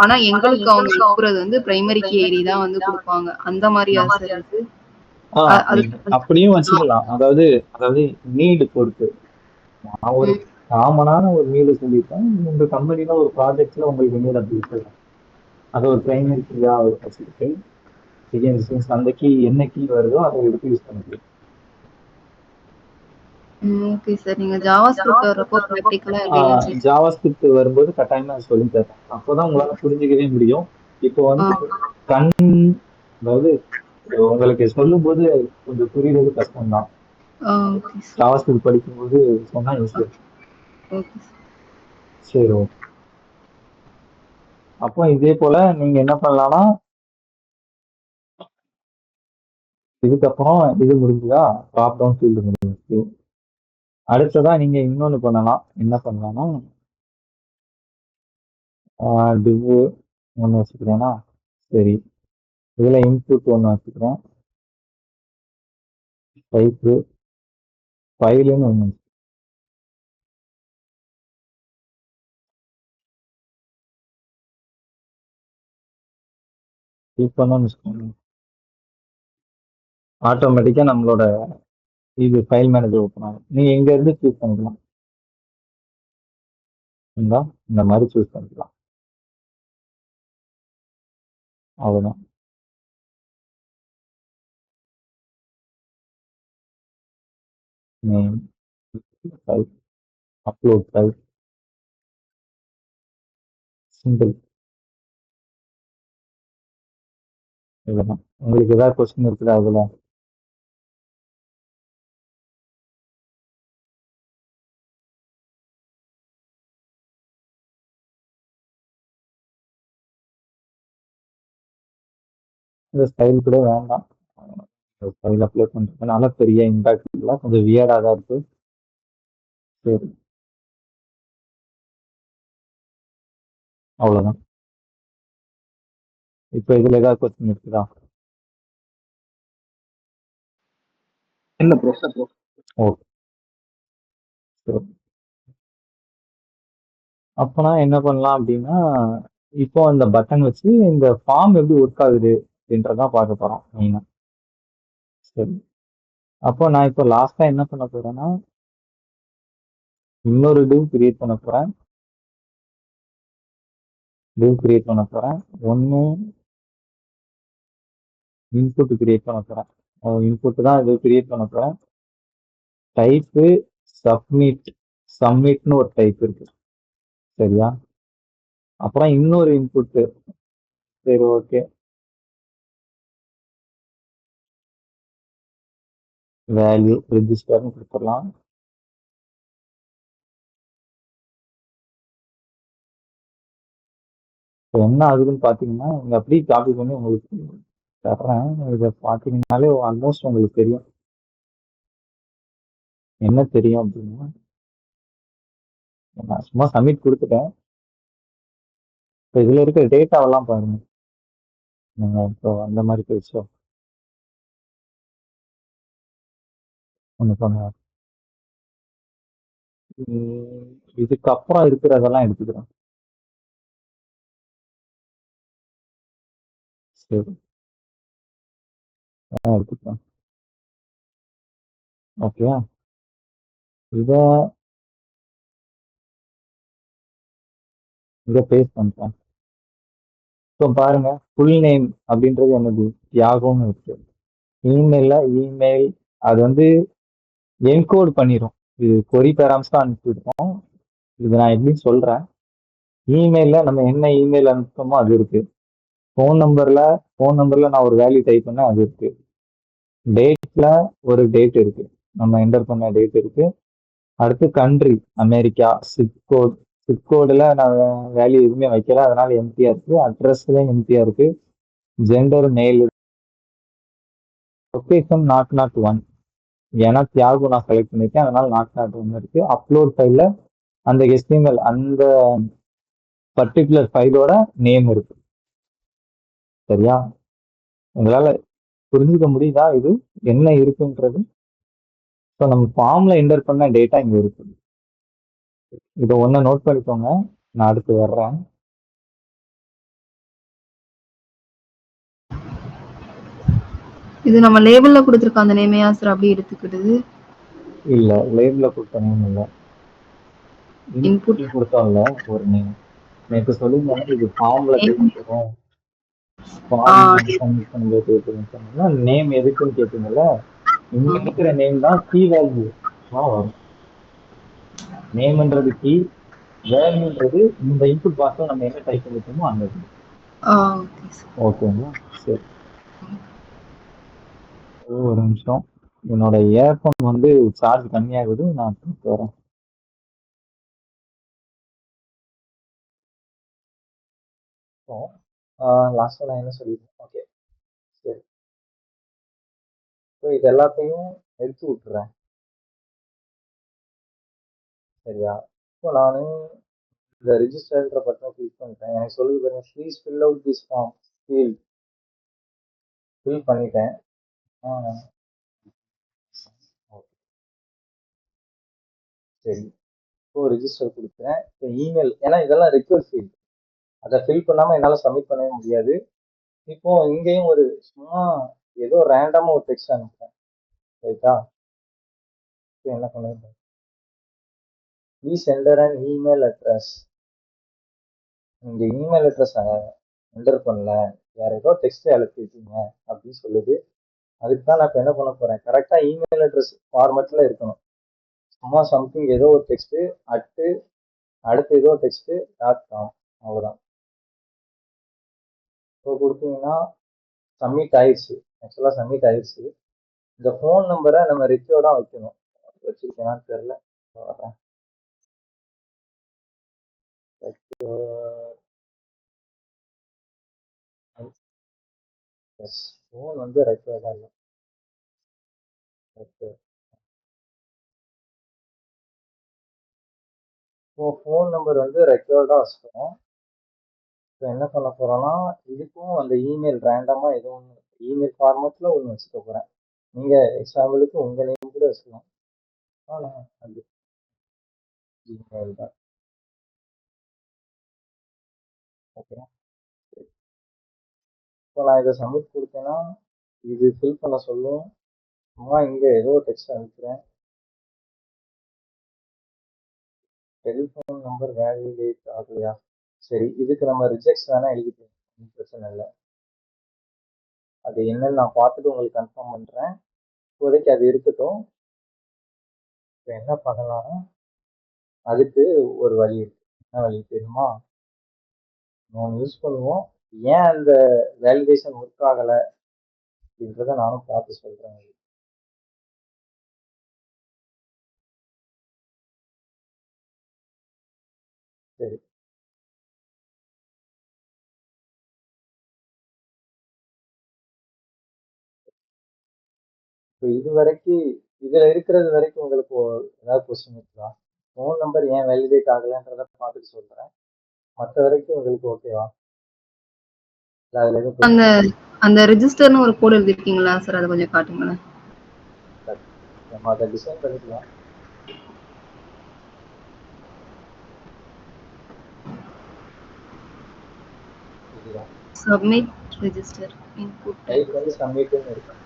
ஆனா எங்களுக்கு அவங்க கொடுக்கறது வந்து பிரைமரி கீ ஐடி தான் வந்து கொடுப்பாங்க. அந்த மாதிரியா சார் இது? அப்படியும் வச்சுக்கலாம். அதாவது நீடு பொறுத்து. நான் ஒரு காமனான ஒரு நீடு சொல்லியிருக்கேன். உங்க கம்பெனில ஒரு ப்ராஜெக்ட்ல உங்களுக்கு நீடு அப்படி இருக்கலாம், அது ஒரு பிரைமரி கீயா வச்சுக்கிட்டு அந்த கீ என்ன கீ வருதோ அதை எடுத்து யூஸ் பண்ணிக்கலாம். Okay sir. நீங்க ஜாவா ஸ்கிரிப்ட் வர்றப்போ பிராக்டிகலா எப்படிலாம் செய்வீங்க? ஜாவா ஸ்கிரிப்ட் வரும்போது கட்டாயமா நான் சொல்லி தரேன். அப்போதான் உங்களால புரிஞ்சுக்கவே முடியும். இப்போ வந்து கண் அதாவது உங்களுக்கு சொல்லும் போது கொஞ்சம் புரியுறது கஷ்டம் தான். Okay sir. ஜாவா ஸ்கிரிப்ட் படிக்கும்போது சொன்னா ஈஸியா இருக்கும். Okay sir. சரி ஓகே. அப்போ இதே போல நீங்க என்ன பண்ணலாம்னா இதுக்கப்புறம் இது முடிஞ்சுதா ட்ராப் டவுன் ஃபீல்டு முடிஞ்சிச்சு. அடுத்ததா நீங்க இன்னொன்னு பண்ணலாம். என்ன பண்ணலாம்னா டிவ் ஒன்று வச்சுக்கிறேன்னா சரி இதுல இன்புட் ஒன்று வச்சுக்கிறேன். டைப்பு ஃபைலுன்னு ஒன்று கிளிக் பண்ணோம்னு வச்சுக்கோங்க. ஆட்டோமேட்டிக்கா நம்மளோட இது ஃபைல் மேனேஜர் ஓப்பன் ஆகும். நீங்க எங்க இருந்து சூஸ் பண்ணிக்கலாம். இந்த மாதிரி சூஸ் பண்ணிக்கலாம். அவ்வளவுதான். Name file upload file simple. இதுதான் உங்களுக்கு ஏதாவது கொஸ்டின் இருக்குதா அதுல? இந்த ஸ்டைல் கூட வேண்டாம். ஸ்டைல் அப்ளை பண்றதுனால பெரிய இம்பாக்ட் இல்லை, கொஞ்சம் வியர்டா தான் இருக்கு. சரி அவ்வளவுதான். இப்போ இதுல ஏதாவது கொஸ்டின் இருக்குதா? இல்ல ப்ரோ. ஓகே சரி. அப்பனா என்ன பண்ணலாம் அப்படின்னா இப்போ அந்த பட்டன் வச்சு இந்த ஃபார்ம் எப்படி ஒர்க் ஆகுது அப்படின்றதான் பார்க்க போறோம் மெயினா. சரி அப்போ நான் இப்போ லாஸ்டா என்ன பண்ண போறேன்னா இன்னொரு டிவ் கிரியேட் பண்ண போறேன். ஒன்னு இன்புட் கிரியேட் பண்ண போறேன். இன்புட் தான் இது கிரியேட் பண்ண போறேன். டைப்பு சப்மிட்னு ஒரு டைப் இருக்கு. சரியா? அப்புறம் இன்னொரு இன்புட். சரி ஓகே. வேல்யூ ரெஜிஸ்டர்னு கொடுத்துடலாம். இப்போ என்ன ஆகுதுன்னு பார்த்தீங்கன்னா இங்க அப்படியே காப்பி பண்ணி உங்களுக்கு தர்றேன். இதை பார்த்தீங்கன்னாலே ஆல்மோஸ்ட் உங்களுக்கு தெரியும். என்ன தெரியும் அப்படின்னா நான் சும்மா சப்மிட் கொடுத்துட்டேன். இப்போ இதுல இருக்கிற டேட்டாவெல்லாம் பாருங்க. நீங்க இப்போ அந்த மாதிரி போயிடுச்சோ ஒன்று பண்ணுங்க. இதுக்கப்புறம் இருக்கிறதெல்லாம் எடுத்துக்கிறேன். சரி எடுத்துக்கிறேன். ஓகே இதை இதை பேஸ்ட் பண்ணிட்டேன். இப்போ பாருங்க ஃபுல் நேம் அப்படின்றது என்னது தியாகம்னு இருக்கு. இமெயில் அது வந்து என்கோட் பண்ணிடும். இது கொரி பேராம்ஸ் தான் அனுப்பிவிடுவோம். இது நான் எப்படி சொல்றேன். இமெயில நம்ம என்ன இமெயில் அனுப்புறோமோ அது இருக்கு. ஃபோன் நம்பர்ல நான் ஒரு வேல்யூ டைப் பண்ண அது இருக்கு. டேட்ல ஒரு டேட் இருக்கு, நம்ம என்டர் பண்ண டேட் இருக்கு. அடுத்து கண்ட்ரி அமெரிக்கா. சிப்கோடுல நான் வேல்யூ எதுவுமே வைக்கல, அதனால எம்டியா இருக்கு. அட்ரஸ்ல எம்டியா இருக்கு. ஜெண்டர் மேல். லொகேஷன் நாட் ஒன், ஏன்னா தியாகு நான் செலக்ட் பண்ணிருக்கேன், அதனால நாட் ஒன் இருக்கு. அப்லோட் ஃபைல்ல அந்த HTML அந்த பர்டிகுலர் ஃபைலோட நேம் இருக்கு. சரியா? உங்களால புரிஞ்சுக்க முடியுதா இது என்ன இருக்குன்றது? ஸோ நம்ம ஃபார்ம்ல என்டர் பண்ண டேட்டா இங்க இருக்கு. இதை ஒன்ன நோட் பண்ணிக்கோங்க, நான் அடுத்து வர்றேன். இது நம்ம லேபிள்ல கொடுத்துருக்க அந்த நேமையா சார் அப்படி எடுத்துக்கிடுது? இல்ல லேபிள்ல கொடுத்த நேம் இல்ல, இன்புட் இன்புட் கொடுத்தோம்ல ஒரு நேம். நேற்று சொல்லியிருந்தாங்க இது ஃபார்ம்ல டைப் பண்ணுறோம். ஃபார்ம் சப்மிட் பண்ணும்போது எப்படின்னு சொன்னீங்கன்னா நேம் எதுக்குன்னு கேட்டீங்கல்ல, இங்க இருக்கிற நேம் தான் கீ வேல்யூ வரும். நேம்ன்றது கீ, வேல்யூன்றது இந்த இன்புட் பாக்ஸ்ல நம்ம என்ன டைப் பண்ணிட்டோமோ அந்த இது. ஓகேங்களா? சரி, ஒரு நிமிஷம். என்னோட இயர்ஃபோன் வந்து சார்ஜ் கம்மியாகுது, நான் தூக்கிட்டு வரேன். லாஸ்டா நான் என்ன சொல்லியிருக்கேன்? ஓகே, சரி. ஸோ இது எல்லாத்தையும் எடுத்து விட்டுறேன். சரியா? இப்போ நான் இந்த ரிஜிஸ்டர்ன்ற பட்டன் கிளிக் பண்ணிட்டேன். எனக்கு சொல்லுது பாருங்க, please fill out this form field. Fill பண்ணிட்டேன். ஓகே, சரி. இப்போ ரிஜிஸ்டர் கொடுக்குறேன். இப்போ இமெயில், ஏன்னா இதெல்லாம் ரிக்வெஸ்ட் ஃபீல்ட், அதை ஃபில் பண்ணாமல் என்னால் சப்மிட் பண்ணவே முடியாது. இப்போ இங்கேயும் ஒரு சும்மா ஏதோ ரேண்டமாக ஒரு டெக்ஸ்ட் அனுப்புறேன். ரைட்டா? இப்போ என்ன பண்ணுறது? Please enter and email address. இந்த இமெயில் அட்ரஸ் என்டர் பண்ணல, வேற ஏதோ டெக்ஸ்ட் அனுப்பிட்டீங்க அப்படின்னு சொல்லுது. அதுக்கு தான் நான் இப்போ என்ன பண்ண போறேன், கரெக்டாக இமெயில் அட்ரஸ் ஃபார்மேட்டில் இருக்கணும். சும்மா சம்திங் ஏதோ ஒரு டெக்ஸ்ட்டு அடுத்து ஏதோ டெக்ஸ்ட்டு .com, அவ்வளோதான். இப்போ கொடுத்தீங்கன்னா சப்மிட் ஆயிடுச்சு. ஆக்சுவலாக சப்மிட் ஆயிடுச்சு. இந்த ஃபோன் நம்பரை நம்ம ரெக்யூர்டாக வைக்கணும். வச்சுருக்கேனான்னு தெரியல, வரேன். எஸ், ஃபோன் வந்து ரெக்யூர்டாக இல்லை. இப்போ ஃபோன் நம்பர் வந்து ரெக்யூர்டாக வச்சுக்கணும். இப்போ என்ன பண்ண போகிறோன்னா, இதுக்கும் அந்த இமெயில் ரேண்டமாக ஏதோ ஒன்று இமெயில் ஃபார்மேட்டில் ஒன்று வச்சுக்க போகிறேன். நீங்கள் எக்ஸாம்பிளுக்கு உங்கள் நேம் கூட வச்சுக்கலாம். ஆனால் அது ஜிமெயில் தான். ஓகே, இப்போ நான் இதை சப்மிட் கொடுத்தேன்னா இது ஃபில் பண்ண சொல்லும். சும்மா இங்கே ஏதோ டெக்ஸ்ட் அனுப்புகிறேன். டெலிஃபோன் நம்பர் வேலிடேட் ஆகலையா? சரி, இதுக்கு நம்ம ரிஜெக்ட்ஸ் வேணால் எழுதிக்கலாம், ஒன்றும் பிரச்சனை இல்லை. அது என்னன்னு நான் பார்த்துட்டு உங்களுக்கு கன்ஃபார்ம் பண்ணுறேன். இப்போதைக்கு அது இருக்கட்டும். இப்போ என்ன பண்ணலாம்னா, அதுக்கு ஒரு வழி இருக்கு. என்ன வழி தெரியுமா? நம்ம யூஸ் பண்ணுவோம். ஏன் அந்த வேலிடேஷன் ஒர்க் ஆகலை அப்படின்றத நானும் பார்த்து சொல்கிறேன். சரி, இப்போ இது வரைக்கும் இதில் இருக்கிறது வரைக்கும் உங்களுக்கு ஏதாவது கொஸ்டின் இருக்குதா? ஃபோன் நம்பர் ஏன் வேலிடேட் ஆகலைன்றத பார்த்துட்டு சொல்கிறேன். மற்ற வரைக்கும் உங்களுக்கு ஓகேவா? இல்லை அதில் எதுவும் அந்த அந்த ரெஜிஸ்டர்னு ஒரு கோட் எழுதிருக்கீங்களா சார், அதை கொஞ்சம் காட்டுங்களேன். நம்ம அதை டிசைன் பண்ணிக்கலாம். இதுதான் சப்மிட் ரெஜிஸ்டர் இன்புட் டைப் வந்து சப்மிட்னு இருக்கும்.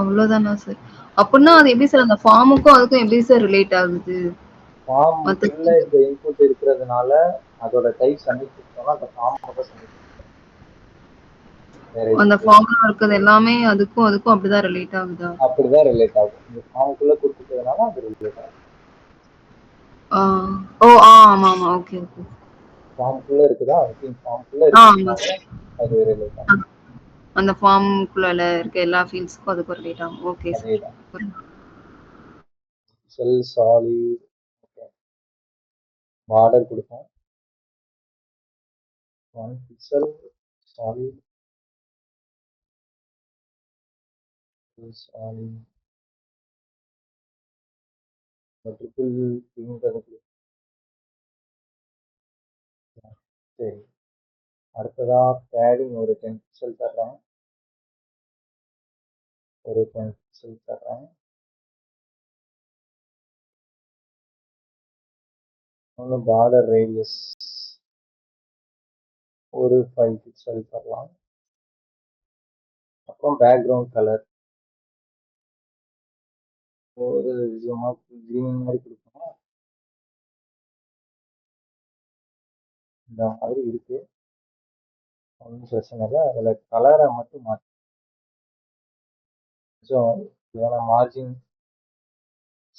அவ்வளவுதானா சார்? அப்படின்னா அது எப்படி சார் அந்த ஃபார்முக்கும் அதுக்கும் எப்படி சார் ரிலேட் ஆகுது? ஃபார்முக்குள்ள இந்த இன்புட் இருக்கிறதுனால அதோட டைப் சப்மிட் கொடுத்தோம்னா அந்த ஃபார்ம் மட்டும் சப்மிட் பண்ணுவோம். அந்த ஃபார்ம்ல இருக்கிறது எல்லாமே அதுக்கும் அப்படிதான் ரிலேட் ஆகுதா? அப்படிதான் ரிலேட் ஆகும். இந்த ஃபார்முக்குள்ள கொடுத்துட்டதுனால அது ரிலேட் ஆகும். ஆமா ஆமா, ஓகே ஓகே. ஃபார்முக்குள்ள இருக்குதா, ஃபார்முக்குள்ள இருக்கிறதுனால அது ரிலேட் ஆகும். அந்த ஃபார்முக்குள்ள இருக்க எல்லா ஃபீல்ட்ஸ்க்கும் அதுக்கு ரிலேட் ஆகும். Okay sir. அதேதான். செல் சாலிட், ஓகே, பார்டர் கொடுப்போம். 1 pixel solid, solid, ட்ரிபிள் பிங்கிறது. சரி, அடுத்ததா பேடிங் ஒரு 10 பிக்சல் தர்றேன். ஒரு 10 பிக்சல் தர்றேன். ஒன்று பார்டர் ரேடியஸ் ஒரு 5 பிக்சல் தரலாம். அப்புறம் பேக்ரவுண்ட் கலர் ஒரு கிரீன் மாதிரி கொடுக்கணும். இந்த மாதிரி இருக்கு. ஒன்றும் பிரச்சனை இல்லை. அதில் கலரை மட்டும் மாற்றி கொஞ்சம் இல்லைன்னா margin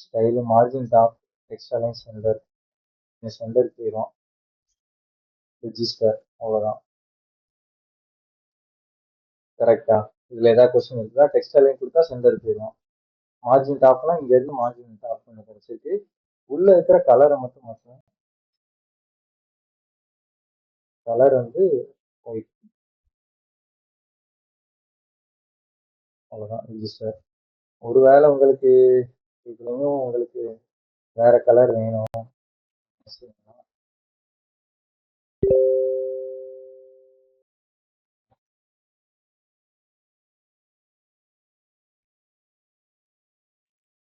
style, margin top, extra line centre, இந்த சென்டர் போயிடும் ரிஜிஸ்டர், அவ்வளோதான். கரெக்டா? இதில் ஏதாவது கொஸ்டின் இருக்குதா? டெக்ஸ்டைல் லைன் கொடுத்தா சென்டர் போயிடும். மார்ஜின் டாப்லாம் இங்கேருந்து மார்ஜின் டாப் பண்ண கிடைச்சிருக்கு. உள்ளே இருக்கிற கலரை மட்டும் மாற்றணும். கலர் வந்து ஒயிட், அவ்வளோதான் ரிஜிஸ்டர். ஒருவேளை உங்களுக்கு இதுலையும் உங்களுக்கு வேற கலர் வேணும்,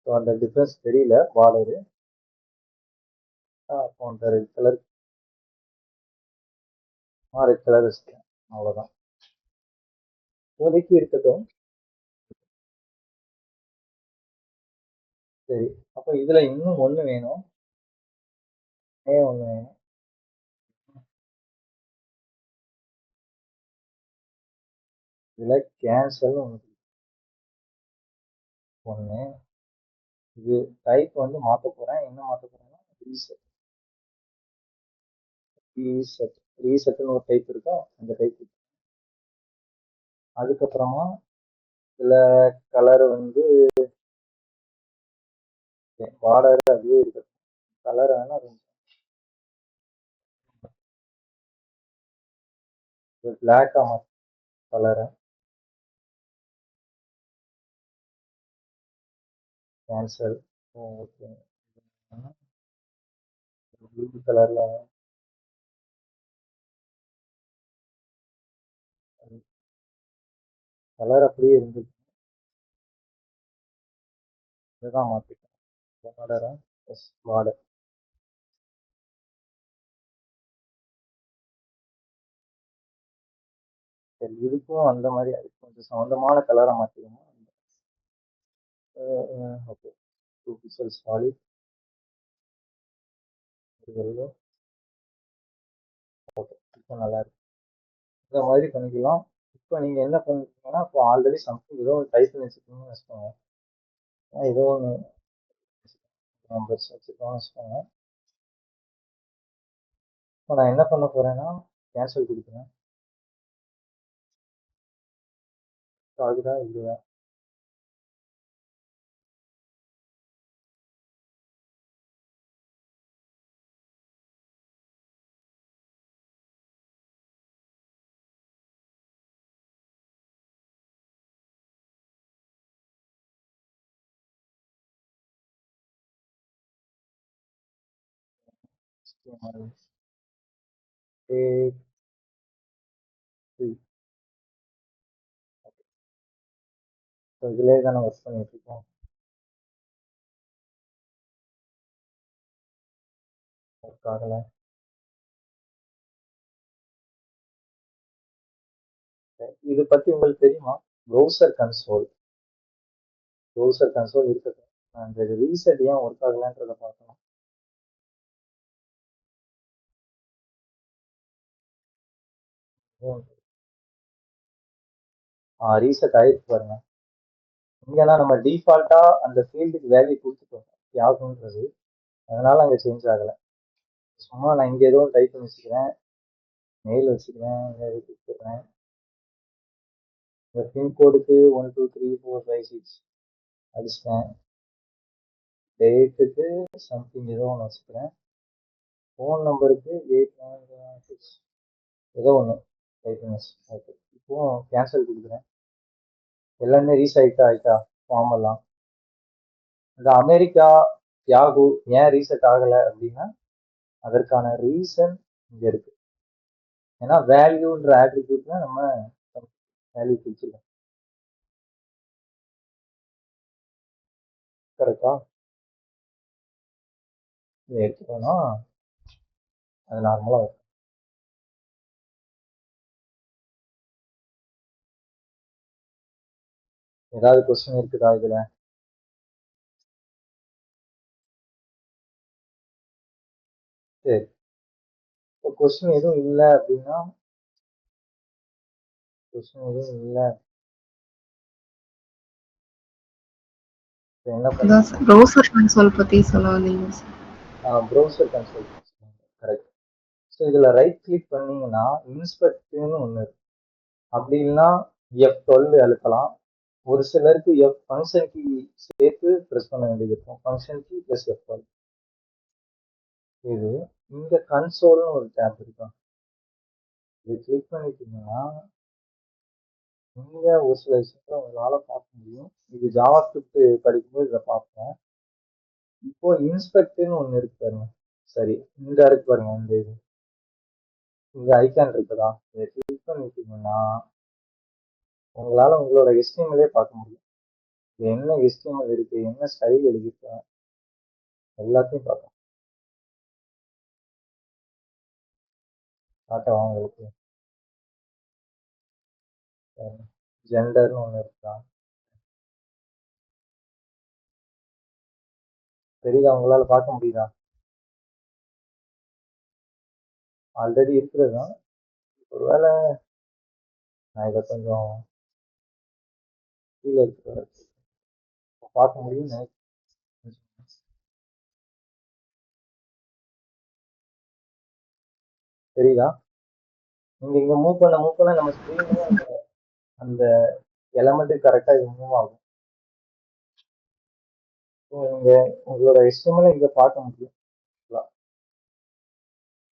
ஸோ அந்த டிஃப்ரென்ஸ் தெரியல பார்டரு. அப்போ அந்த ரெட் கலர் ரெட் கலர் வச்சுக்கேன், அவ்வளோதான். இப்போதைக்கு இருக்கட்டும். சரி, அப்போ இதில் இன்னும் ஒன்று வேணும், ஒன்று வேணும். இதில் கேன்சல் ஒன்று. இது டைப் வந்து மாற்ற போகிறேன். என்ன மாற்ற போகிறேன்னா ரீசெட். ரீசெட்னு ஒரு டைப் இருக்கா, அந்த டைப். அதுக்கப்புறமா இதில் கலர் வந்து பார்டர் அதுவே இருக்கு. கலர் வேணா பிளாக்கா மாற்ற கலரை. கேன்சல். ஓகே, ப்ளூ கலர்ல கலர் அப்படியே இருந்துச்சு, இதுதான் மாற்றிட்டேன். பார்டரா எஸ், பார்டர். சரி, இதுக்கும் அந்த மாதிரி கொஞ்சம் சம்மந்தமான கலரை மாற்றிக்கணும். ஓகே, 2 பிக்சல் சாலிட், ஓகே, இப்போ நல்லா இருக்கு. இந்த மாதிரி பண்ணிக்கலாம். இப்போ நீங்கள் என்ன பண்ணிருக்கீங்கன்னா, இப்போ ஆல்ரெடி சம்திங் ஏதோ ஒரு டைப் பண்ணி வச்சுக்கணும்னு வச்சுக்கோங்க. ஏதோ ஒன்று நம்பர்ஸ் வச்சுக்கோன்னு வச்சுக்கோங்க. இப்போ நான் என்ன பண்ண போகிறேன்னா கேன்சல் கொடுக்குறேன். அதுதான் இல்லையா? இதுலேயே தானே ஒர்க் பண்ணிட்டு இருக்கோம். ஒர்க் ஆகலை. இதை பற்றி உங்களுக்கு தெரியுமா? ப்ரௌசர் கன்சோல் இருக்கட்டும். அந்த ரீசெட் ஏன் ஒர்க் ஆகலைன்றத பார்க்கணும். ரீசெட் ஆயிருக்கு பாருங்க. இங்கன்னா நம்ம டிஃபால்ட்டா அந்த ஃபீல்டுக்கு வேல்யூ கொடுத்துட்டோம் யாருக்குன்றது, அதனால அங்கே சேஞ்ச் ஆகலை. சும்மா நான் இங்கே ஏதோ டைப் பண்ணி வச்சுக்கிறேன், மெயில் வச்சுக்கிறேன், கொடுத்துட்றேன். இந்த பின்கோடுக்கு 1 2 3 4 5 6 அடிச்சிட்டேன். டேட்டுக்கு சம்திங் ஏதோ ஒன்று வச்சுக்கிறேன். ஃபோன் நம்பருக்கு 8996 ஏதோ ஒன்று டைப் பண்ணி. ஓகே, இப்போ கேன்சல் கொடுக்குறேன். எல்லாமே ஆயிட்டா ஃபார்ம் எல்லாம். இந்த அமெரிக்கா யாகு ஏன் ரீசெட் ஆகலை அப்படின்னா அதற்கான ரீசன் இங்க இருக்கு. ஏன்னா வேல்யூன்ற ஆட்ரிபியூட்ல நம்ம வேல்யூ கொடுத்துருக்கோம். கரெக்டா? இதை எடுத்துக்கோனா அது நார்மலா இருக்கும். ஏதாவது கொஸ்டின் இருக்குதா இதுல? சரி, இப்போ கொஸ்டின் எதுவும் இல்லை அப்படின்னா கொஸ்டின் எதுவும் இல்லை. இப்போ என்ன அதான் பண்ணுறது? சார் ப்ரௌசர் கன்சோல் பத்தி சொல்ல வந்தீங்க sir. Browser console correct. So இதில் ரைட் கிளிக் பண்ணீங்கன்னா இன்ஸ்பெக்ட்னு ஒன்று இருக்கு. அப்படி இல்லைன்னா F12 அழுத்தலாம். ஒரு சிலருக்கு ஃபங்க்ஷன் கீ சேர்த்து ப்ரெஸ் பண்ண வேண்டியது இருக்கும். Function key plus F12. இது இந்த கன்சோல்னு ஒரு டேப் இருக்கும். இது கிளிக் பண்ணிட்டீங்கன்னா இங்கே ஒரு சில விஷயத்தை உங்களால் பார்க்க முடியும். இது ஜாவா ஸ்கிரிப்ட் படிக்கும்போது இதை பார்ப்பேன். இப்போ இன்ஸ்பெக்ட்னு ஒன்று இருக்கு பாருங்க. சரி, இந்த இருக்கு பாருங்க. இந்த இது இங்க ஐக்கான் இருக்குதா? இதை கிளிக் பண்ணிட்டீங்கன்னா உங்களால உங்களோட HTML பார்க்க முடியும். இது என்ன HTML இருக்கு, என்ன ஸ்டைல் எழுதிருக்கேன், எல்லாத்தையும் பார்க்கலாம். காட்டவா உங்களுக்கு? ஜெண்டர்னு ஒன்று இருக்கா? தெரியுதா? உங்களால பார்க்க முடியுதா? ஆல்ரெடி இருக்கிறது தான். ஒருவேளை நான் இதை கொஞ்சம் கீழே இருக்கிற பார்க்க முடியும்னு நினைக்கிறேன். தெரியுதா? நீங்க இங்க மூவ் பண்ண நம்ம ஸ்க்ரீன்லயும் அந்த எலமெண்ட் கரெக்டா இது மூவ் ஆகும். நீங்க உங்களோட HTML இங்க பார்க்க முடியும்.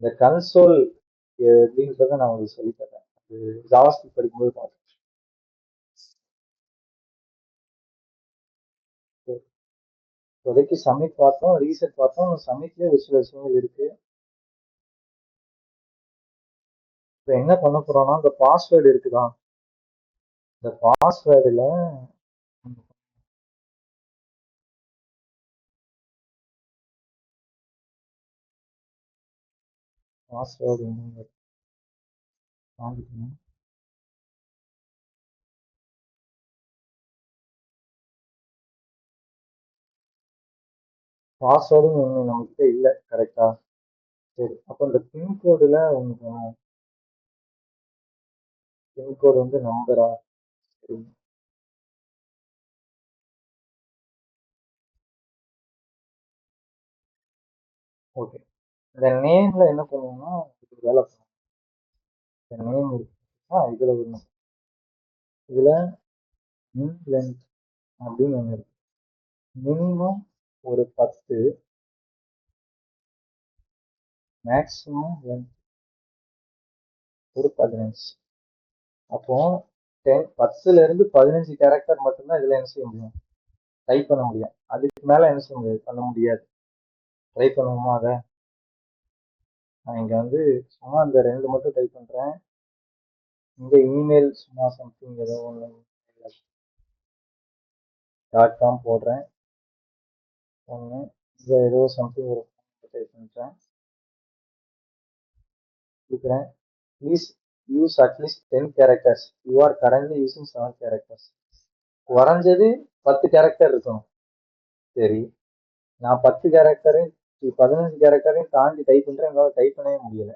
இந்த கன்சோல் எப்படின்றத நான் உங்களுக்கு சொல்லி தரேன். அது ஜாவாஸ்கிரிப்ட் படிக்கும்போது பார்ப்போம். இப்போதைக்கு சப்மிட் பார்த்தோம், ரீசெட் பார்த்தோம். சப்மிட்லேயே ஒரு சில விஷயங்கள் இருக்கு. இப்போ என்ன பண்ண போறோம்னா, இந்த பாஸ்வேர்டு இருக்குதா? இந்த பாஸ்வேர்டுல பாஸ்வேர்டு பாஸ்வேர்டுன்னு ஒன்று நம்மகிட்ட இல்லை. கரெக்டா? சரி, அப்போ இந்த பின்கோடுல உங்களுக்கு பின்கோடு வந்து நம்பரா? சரி, ஓகே. இந்த நேம்ல என்ன பண்ணுவோம்னா இதுக்கு வேலை பண்ணுவோம். இந்த நேம் இருக்குன்னா இதுல ஒன்று, இதுல மின் லென்த் அப்படின்னு ஒன்று இருக்கு. மினிமம் ஒரு 10, மேக்ஸிமம் லென்த் ஒரு 15. அப்போ 10ல இருந்து 15 கேரக்டர் மட்டும்தான் இதுல என்ன செய்ய முடியும், டைப் பண்ண முடியும். அதுக்கு மேல என்ன செய்ய முடியாது, பண்ண முடியாது. ட்ரை பண்ணுவோமா அதை? நான் இங்க வந்து சும்மா இந்த 2 மட்டும் டைப் பண்றேன். இங்க இமெயில் சும்மா சம்திங் ஏதோ ஒன்று .com போடுறேன். ஒன்று இங்க ஏதோ சம்திங் ஒரு டைப் பண்றேன், கொடுக்குறேன். Please use at least 10 characters. You are currently using 7 characters. குறைஞ்சது 10 கேரக்டர் இருக்கணும். சரி, நான் 10 கேரக்டரையும் 15 கேரக்டரையும் தாண்டி டைப் பண்றேன். எங்களால் டைப் பண்ணவே முடியல.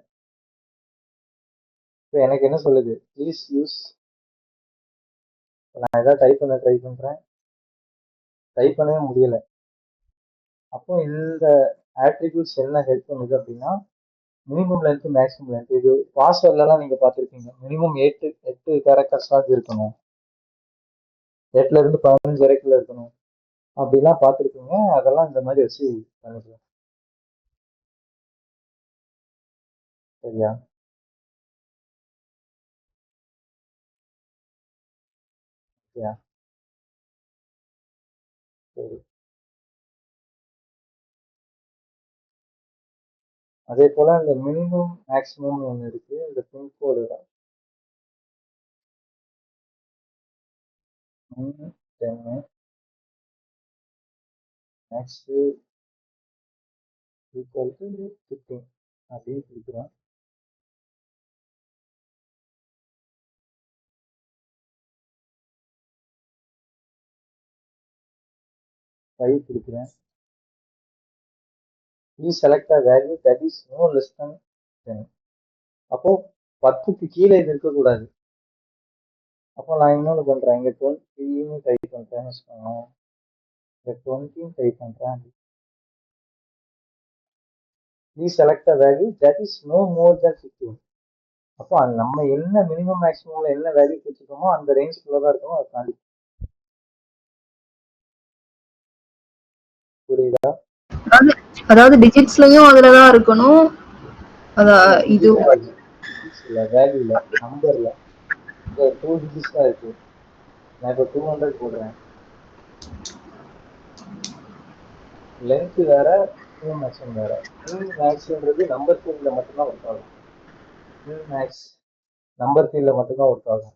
இப்போ எனக்கு என்ன சொல்லுது, ப்ளீஸ் யூஸ். நான் ஏதாவது டைப் பண்றேன், டைப் பண்ணவே முடியல. அப்போ இந்த ஆட்ரிபியூட்ஸ் என்ன ஹெல்ப் பண்ணுது அப்படின்னா, மினிமம் லென்த், மேக்ஸிமம் லென்த். இது பாஸ்வேர்ட்லாம் நீங்க பார்த்துருப்பீங்க. மினிமம் 8 கேரக்டர்ஸாவது இருக்கணும், 8ல இருந்து 15 வரைக்கும் இருக்கணும் அப்படிலாம் பார்த்துருப்பீங்க. அதெல்லாம் இந்த மாதிரி வச்சு பண்ணிக்கலாம். சரியா? சரியா? சரி, அதே போல இந்த மினிமம் மேக்ஸிமம் ஒன்று இருக்கு. இந்த பின்கோடு 10 மேக்ஸ் ஈக்குவல் டு 15 அப்படின்னு கொடுக்குறேன். ஃபைவ் கொடுக்குறேன். Please select a value that is no less than 10. அப்போ 10க்கு கீழே இது இருக்கக்கூடாது. அப்போ நான் இன்னொன்று பண்ணுறேன், இங்கே 20 டைப் பண்ணுறேன்னு வச்சுக்கோங்களேன். இங்கே 20 டைப் பண்ணுறேன். Please select a value that is no more than 15. அப்போ நம்ம என்ன மினிமம் மேக்ஸிமம்ல என்ன வேல்யூ கொடுத்துருக்கோமோ அந்த ரேஞ்சுக்குள்ள தான் இருக்கணும். அதை தாண்டி புரியுதா? அதாவது டிஜிட்ஸ்லயும் அதுலதான் இருக்கணும். இது இல்ல வேல்யூல நம்பர்ல 2 டிஜிட்ஸ் தான் இருக்கு. நான் இப்போ 200 போடுறேன். லென்த் வேற, மினிமம் மேக்ஸிமம் வேற. மினிமம் மேக்ஸ்ன்றது நம்பர் ஃபீல்ட்ல மட்டும்தான் ஒர்க் ஆகும். மினிமம் மேக்ஸ் நம்பர் ஃபீல்ட்ல மட்டும்தான் ஒர்க் ஆகும்.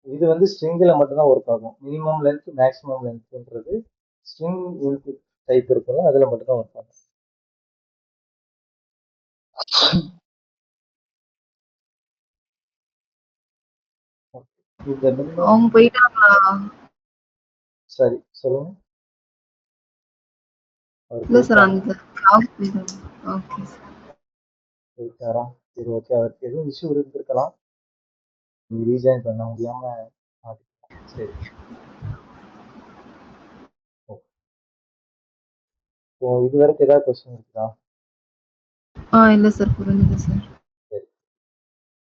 இது வந்து ஸ்ட்ரிங்ல மட்டும்தான் ஒர்க் ஆகும். மினிமம் லென்த் மேக்ஸிமம் லென்த்ன்றது ஸ்ட்ரிங் இன்புட் டைப் இருக்குல்ல, அதுல மட்டும்தான் ஒர்க் ஆகும். இந்த மினிமம் அவங்க போயிட்டாங்களா? சரி சொல்லுங்க. இல்ல சார், அந்த கிளாஸ் போயிட்டாங்க. Okay sir. போயிட்டாரா? சரி ஓகே. அவருக்கு எதுவும் இஷ்யூ இருந்திருக்கலாம், நீ ரீஜாயின் பண்ண முடியாம. சரி இப்போ இது வரைக்கும் ஏதாவது கொஸ்டின் இருக்குதா? இல்ல சார், புரிஞ்சுது சார். சரி,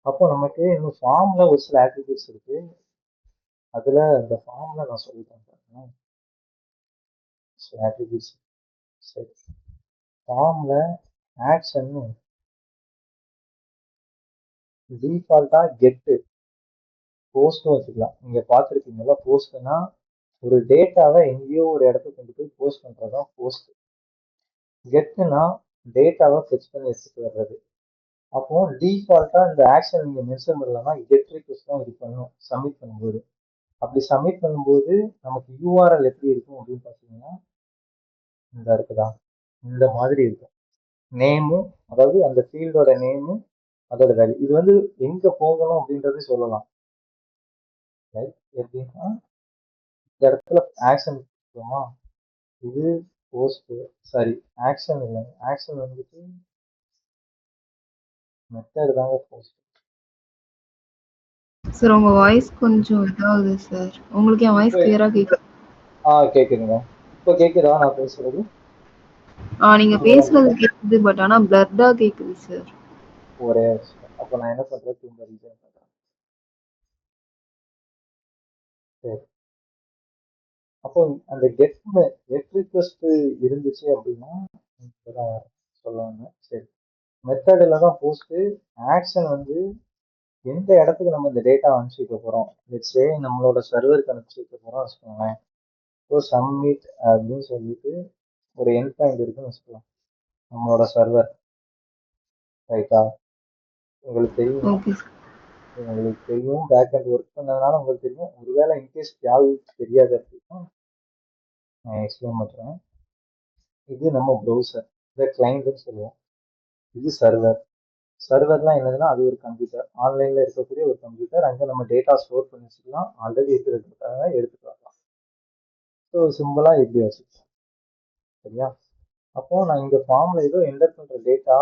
அப்போ நமக்கு இன்னும் ஃபார்ம்ல ஒரு சில ஆட்ரிபியூட்ஸ் இருக்கு. அதுல இந்த ஃபார்ம்ல நான் சொல்லிட்டேன் பாருங்க, சில ஆட்ரிபியூட்ஸ். சரி, ஃபார்ம்ல ஆக்ஷன் டிஃபால்ட்டா கெட்டு போஸ்ட்டும் வச்சுக்கலாம். நீங்க பார்த்துருக்கீங்களா? போஸ்ட்னா ஒரு டேட்டாவை எங்கேயோ ஒரு இடத்துக்கு கொண்டு போய் போஸ்ட் பண்றதுதான் போஸ்ட். கெட்டுனா டேட்டாவை ஃபெச் பண்ணி எடுத்துட்டு வர்றது. அப்போ டிஃபால்ட்டா இந்த ஆக்ஷன் நீங்க மென்ஷன் பண்ணலன்னா கெட் ரிக்வெஸ்ட் தான் இது பண்ணும் சப்மிட் பண்ணும்போது. அப்படி சப்மிட் பண்ணும்போது நமக்கு யூஆர்எல் எப்படி இருக்கும் அப்படின்னு பார்த்தீங்கன்னா, இந்த இருக்குதா, இந்த மாதிரி இருக்கும். நேமும், அதாவது அந்த ஃபீல்டோட நேமும் அதோட வேல்யூ. இது வந்து எங்க போகணும் அப்படின்றதே சொல்லலாம். ரைட்? எப்படின்னா இந்த இடத்துல ஆக்ஷன் இருக்குமா, இது போஸ்ட், சாரி ஆக்ஷன் இல்லை, ஆக்ஷன் வந்துட்டு மெத்தட் தாங்க போஸ்ட். சார், உங்க வாய்ஸ் கொஞ்சம் இதாகுது சார். உங்களுக்கு என் வாய்ஸ் கிளியரா கேக்குது? கேக்குதுங்க. இப்போ கேக்குதா நான் பேசுறது? நீங்க பேசுறது கேக்குது, பட் ஆனா பிளர்டா கேக்குது சார். ஒரே விஷயம். அப்போ நான் என்ன பண்றேன், திரும்ப ரீஜன் பண்றேன். சரி, அப்போ அந்த கெட் ரிக்வெஸ்ட் இருந்துச்சு அப்படின்னா இப்பதான் சொல்லுவாங்க. சரி, மெத்தடில் தான் போஸ்ட். ஆக்ஷன் வந்து எந்த இடத்துக்கு நம்ம இந்த டேட்டா அனுப்பிச்சு வைக்க போறோம், லெட்ஸே நம்மளோட சர்வருக்கு அனுப்பிச்சு வைக்க போறோம் வச்சுக்கோங்களேன். இப்போ சப்மிட் அப்படின்னு சொல்லிட்டு ஒரு எண்ட் பாயிண்ட் இருக்குன்னு வச்சுக்கலாம், நம்மளோட சர்வர். ரைட்டா? உங்களுக்கு தெரியும், ஓகே சார். உங்களுக்கு தெரியும், பேக் அண்ட் ஒர்க் பண்ணதுனால உங்களுக்கு தெரியும். ஒருவேளை இன்கேஸ் யாருக்கு தெரியாது அப்படின்னா நான் எக்ஸ்பிளைன் பண்றேன். இது நம்ம ப்ரௌசர், இதை கிளைண்ட்னு சொல்லுவோம். இது சர்வர். சர்வர்லாம் என்னதுன்னா அது ஒரு கம்ப்யூட்டர், ஆன்லைன்ல இருக்கக்கூடிய ஒரு கம்ப்யூட்டர். அங்கே நம்ம டேட்டா ஸ்டோர் பண்ணி வச்சுக்கலாம், ஆல்ரெடி இருக்கிறதுக்காக எடுத்துட்டு வரலாம். ஸோ சிம்பிளா இப்படி வச்சுக்கலாம். சரியா? அப்போ நான் இந்த ஃபார்ம்ல ஏதோ என்டர் பண்ற டேட்டா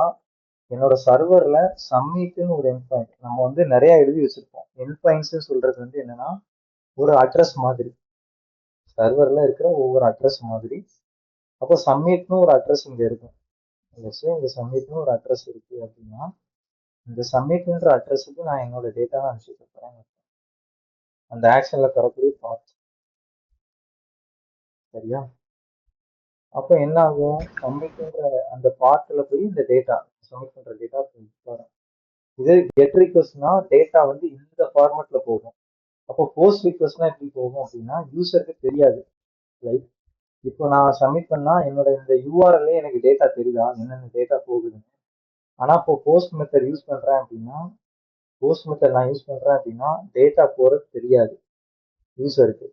என்னோட சர்வர்ல சப்மிட்னு ஒரு எண்ட் பாயிண்ட். நம்ம வந்து நிறைய எழுதி வச்சிருப்போம். எண்ட் பாயிண்ட்ஸ் சொல்றது வந்து என்னன்னா ஒரு அட்ரஸ் மாதிரி, சர்வர்ல இருக்கிற ஒவ்வொரு அட்ரஸ் மாதிரி. அப்போ சப்மிட்னு ஒரு அட்ரஸ் இங்க இருக்கும். இந்த சப்மிட்னு ஒரு அட்ரஸ் இருக்கு அப்படின்னா இந்த சப்மிட்ன்ற அட்ரஸுக்கு நான் என்னோட டேட்டாவை அனுப்பிச்சு போறேன், அந்த ஆக்ஷன்ல தரக்கூடிய பார்ட். சரியா? அப்போ என்ன ஆகும், சப்மிட்ன்ற அந்த பார்ட்ல போய் இந்த டேட்டா சப்மிட் பண்ற டேட்டா வரும். இதே கெட் ரிக்வெஸ்ட்னா டேட்டா வந்து இந்த ஃபார்மேட்ல போகும். அப்போ போஸ்ட் ரிக்வெஸ்ட்னா எப்படி போகும் அப்படின்னா யூசருக்கு தெரியாது. ரைட்? இப்போ நான் சப்மிட் பண்ணா என்னோட இந்த யூஆர்எல்லே எனக்கு டேட்டா தெரியுதா, என்னென்ன டேட்டா போகுதுன்னு. ஆனா இப்போ போஸ்ட் மெத்தட் யூஸ் பண்றேன் அப்படின்னா, போஸ்ட் மெத்தட் நான் யூஸ் பண்றேன் அப்படின்னா டேட்டா போறது தெரியாது யூசருக்கு.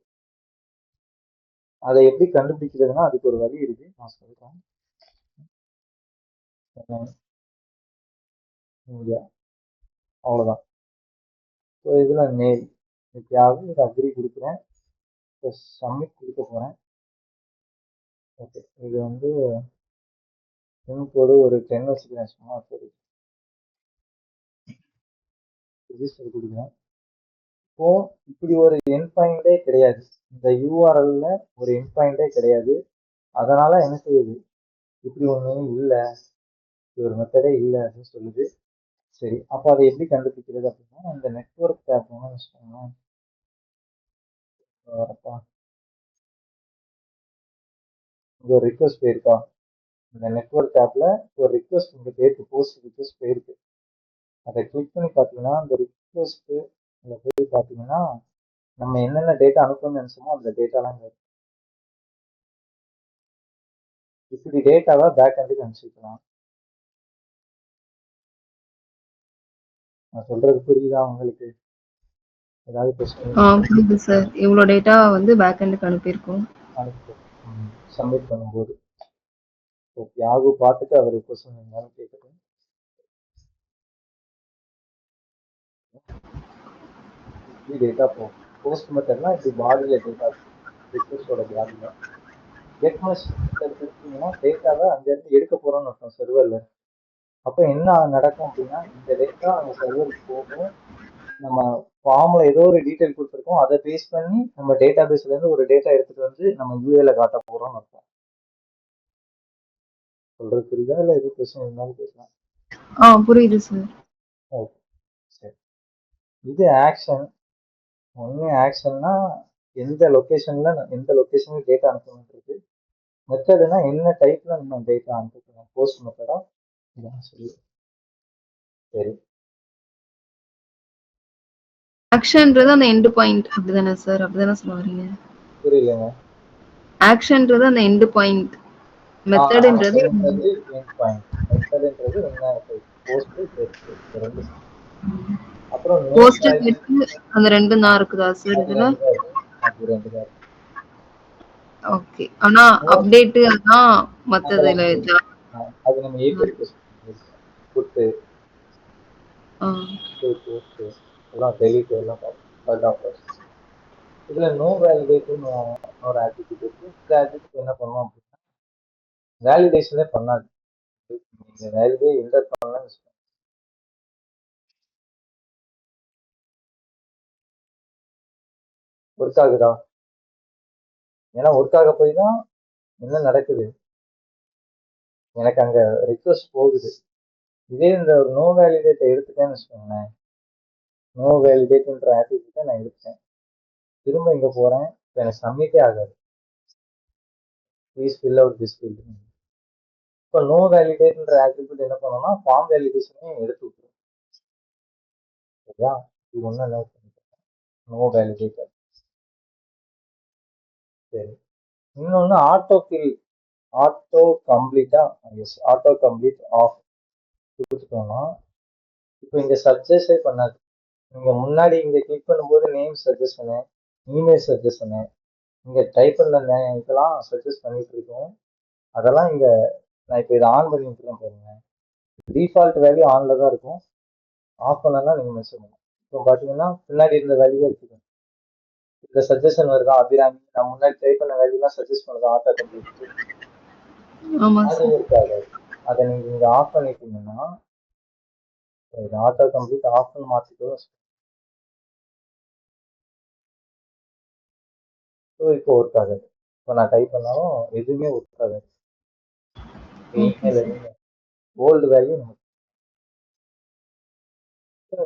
அதை எப்படி கண்டுபிடிக்கிறதுனா அதுக்கு ஒரு வழி இருக்கு, நான் சொல்றேன். அவ்வளவுதான். ஸோ இதுல மெயில் எப்பயாவது ஒரு அக்ரி கொடுக்குறேன், இப்போ சப்மிட் கொடுக்க போறேன். ஓகே, இது வந்து பின்கோடு ஒரு 10 வச்சுக்கிறேன், சும்மா சரி ரிஜிஸ்டர் கொடுக்குறேன். இப்போ இப்படி ஒரு எண்ட் பாயிண்டே கிடையாது, இந்த யூஆர்எல்ல ஒரு எண்ட் பாயிண்டே கிடையாது. அதனால என்ன செய்யுது, இப்படி ஒண்ணு இல்லை, ஒரு மெத்தடே இல்லை அப்படின்னு சொல்லுது. சரி, அப்போ அதை எப்படி கண்டுபிடிக்கிறது அப்படின்னா, இந்த நெட்வொர்க் டேப் வச்சுக்கோங்களேன். இங்க ஒரு ரிக்வஸ்ட் போயிருக்கா, இந்த நெட்வொர்க் ஆப்ல ஒரு ரிக்வஸ்ட் இங்க போயிருக்கு, போஸ்ட் ரிக்வஸ்ட் போயிருக்கு. அதை கிளிக் பண்ணி பார்த்தீங்கன்னா அந்த ரிக்வஸ்ட் போய் பார்த்தீங்கன்னா நம்ம என்னென்ன டேட்டா அனுப்பணும்னு நினைச்சோமோ அந்த டேட்டாலாம் இங்க இருக்கு. இப்படி டேட்டாவை பேக் எண்டுக்கு அனுப்பிச்சிக்கலாம். நான் சொல்றது புரியுதா உங்களுக்கு? ஏதாவது கொஸ்டின்? புரியுது சார். இவ்வளோ டேட்டா வந்து பேக் எண்டுக்கு அனுப்பியிருக்கோம். சப்மிட் பண்ணும்போது யாகு பார்த்துட்டு அவர் கொஸ்டின் இருந்தாலும் கேட்கட்டும். இப்படி டேட்டா போகும். போஸ்ட் மெத்தட்னா இப்படி பாடியில டேட்டா ரிக்வஸ்டோட பாடியில கெட் மெத்தட் கொடுத்தீங்கன்னா டேட்டாவை அங்கேருந்து எடுக்க போறோம்னு அர்த்தம் சர்வர்ல. அப்போ என்ன நடக்கும் அப்படின்னா இந்த டேட்டா அந்த சர்வருக்கு போகும். நம்ம ஃபார்ம்ல ஏதோ ஒரு டீட்டெயில் கொடுத்துருக்கோம், அதை பேஸ் பண்ணி நம்ம டேட்டா பேஸ்ல இருந்து ஒரு டேட்டா எடுத்துட்டு வந்து நம்ம யூஏல காட்ட போறோம்னு அர்த்தம். சொல்றது புரியுதா? இல்லை எது கொஸ்டின் இருந்தாலும் பேசலாம். புரியுது சார். ஓகே, சரி. இது ஆக்ஷன். ஒன்று ஆக்ஷன்னா எந்த லொக்கேஷன்ல டேட்டா அனுப்பணுன்றது. மெத்தடுனா என்ன டைப்ல நம்ம டேட்டா அனுப்பணும், போஸ்ட் மெத்தடா இதான் சொல்லி. சரி, ஆக்ஷன்ன்றது அந்த எண்ட் பாயிண்ட் அப்படிதானே சார்? அப்படிதானே சொல்ல வரீங்க? புரியலங்க. ஆக்ஷன்ன்றது அந்த எண்ட் பாயிண்ட், மெத்தட்ன்றது எண்ட் பாயிண்ட். மெத்தட்ன்றது என்ன டைப், போஸ்ட் கெட், ரெண்டு. அப்புறம் போஸ்ட் கெட் அந்த ரெண்டும் தான் இருக்குதா சார் இதுல? அது ரெண்டு தான். ஓகே. ஆனா அப்டேட் அதான் மத்ததுல அது நம்ம ஏபிஐ கொடுத்து எல்லாம் டெலிட் எல்லாம் பார்ப்போம். இதுல நோ வேலிடேட்னு ஒரு ஆட்ரிபியூட் இருக்கு. இந்த ஆட்ரிபியூட் என்ன பண்ணுவோம் அப்படின்னா வேலிடேஷனே பண்ணாது. நீங்க வேலிடே என்டர் பண்ணலாம்னு ஒர்க் ஆகுதா? ஏன்னா ஒர்க் ஆக போய் தான் என்ன நடக்குது, எனக்கு அங்க ரிக்வஸ்ட் போகுது. இதே இந்த ஒரு நோ வேலிடேட்டை எடுத்துட்டேன்னு வச்சுக்கோங்களேன், நோ வேலிடேட்ன்ற ஆட்ரிபியூட்டை நான் எடுத்தேன், திரும்ப இங்க போறேன், இப்போ எனக்கு சப்மிட்டே ஆகாது. Please fill out this field. இப்போ நோ வேலிடேட்ன்ற ஆட்ரிபியூட் என்ன பண்ணோம்னா ஃபார்ம் வேலிடேஷனையும் எடுத்து விட்டுரும். சரியா? இது ஒன்றும் என்ன நோ வேலிடேட்டர். சரி, இன்னொன்று ஆட்டோ கம்ப்ளீட்டா, ஆட்டோ கம்ப்ளீட் ஆஃப் கொடுத்துட்டோம்னா இப்போ இங்க சஜஸ்டே பண்ணாது. நீங்க முன்னாடி இங்க கிளிக் பண்ணும்போது நேம் சஜஷனு, இமெயில் சஜஷனு, இங்க டைப் பண்ண இதெல்லாம் சஜஸ்ட் பண்ணிட்டு இருக்கோம். அதெல்லாம் இங்க நான் இப்போ இதை ஆன் பண்ணி விட்டுறேன் பாருங்க, டிஃபால்ட் வேல்யூ ஆன்ல தான் இருக்கும். ஆஃப் பண்ணலாம் நீங்க மெசேஜ் பண்ணலாம். இப்போ பாத்தீங்கன்னா பின்னாடி இருந்த வேல்யூவே இருக்குது. இந்த சஜஷன் வருதா அபிராமி, நான் முன்னாடி டைப் பண்ண வேல்யூலாம் சஜஸ்ட் பண்ணுறது ஆட்டோ கம்ப்ளீட் இருக்காது. அதை நீங்க இங்க ஆஃப் பண்ணிட்டீங்கன்னா ஆட்டோ கம்ப்ளீட் ஆஃப் பண்ணி மாத்திக்கோ. இப்போ ஒர்க் ஆகாது. இப்போ நான் டைப் பண்ணாலும் எதுவுமே ஒர்க் ஆகாது. ஓல்டு வேல்யூ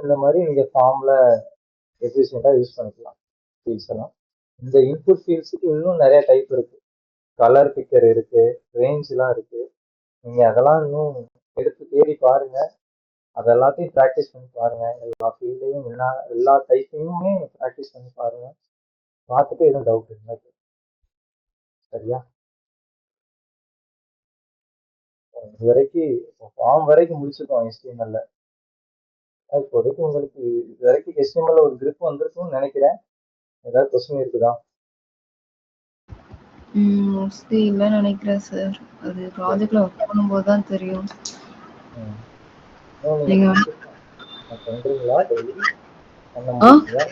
இந்த மாதிரி நீங்க ஃபார்ம்ல எஃபிஷியண்டா யூஸ் பண்ணிக்கலாம் ஃபீல்ட்ஸ் எல்லாம். இந்த இன்புட் ஃபீல்ட்ஸுக்கு இன்னும் நிறைய டைப் இருக்கு. கலர் பிக்கர் இருக்கு, ரேஞ்ச் எல்லாம் இருக்கு. நீங்க அதெல்லாம் இன்னும் எடுத்து தேடி பாருங்க, அதெல்லாத்தையும் ப்ராக்டிஸ் பண்ணி பாருங்க. எல்லா ஃபீல்டையும் எல்லா டைப்பையுமே ப்ராக்டிஸ் பண்ணி பாருங்க. பார்த்துட்டு எதுவும் டவுட் இருந்தா சரியா? இது வரைக்கும் ஃபார்ம் வரைக்கும் முடிச்சிருக்கோம் HTML-ல. இப்போதைக்கு உங்களுக்கு இது வரைக்கும் HTML-ல ஒரு grip வந்திருக்கும்னு நினைக்கிறேன். ஏதாவது கொஸ்டின் இருக்குதா? மோஸ்ட்லி இல்லைன்னு நினைக்கிறேன் சார். அது ப்ராஜெக்ட்ல ஒர்க் பண்ணும்போது தான் தெரியும். நீங்க பண்றீங்களா டெய்லி? பண்ண முடியுங்களா?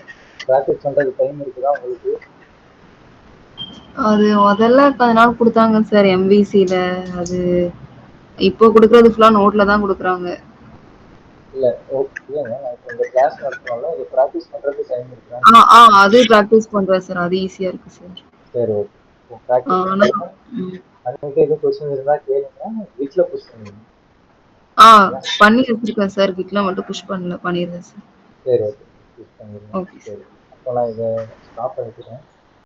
ப்ராக்டிஸ் பண்றது டைம் இருக்குதா உங்களுக்கு? அது முதல்ல கொஞ்ச நாள் கொடுத்தாங்க சார் MVC-ல. அது இப்போ கொடுக்கறது ஃபுல்லா நோட்ல தான் கொடுக்குறாங்க. இல்ல இல்லைங்க, நான் இப்போ இந்த கிளாஸ் நடத்துறோம்ல, இது ப்ராக்டிஸ் பண்றதுக்கு டைம் இருக்குதான்னு. அது பிராக்டிஸ் பண்றேன் சார். அது ஈஸியா இருக்கு சார். சரி, ஓகே. ப்ராக்டிஸ் ஆனா பண்ணுங்க. அன்னைக்கு எதுவும் கொஸ்டின் இருந்தா கேளுங்க, வீட்ல புஷ் பண்ணிடுங்க. பண்ணி வச்சிருக்கேன் சார். கிட்ல மட்டும் புஷ் பண்ணல. பண்ணிடுறேன் சார். சரி, ஓகே. புஷ் பண்ணிடுங்க. Okay sir. சரி, அப்போ நான் இதை ஸ்டாப் பண்ணிக்கிறேன்.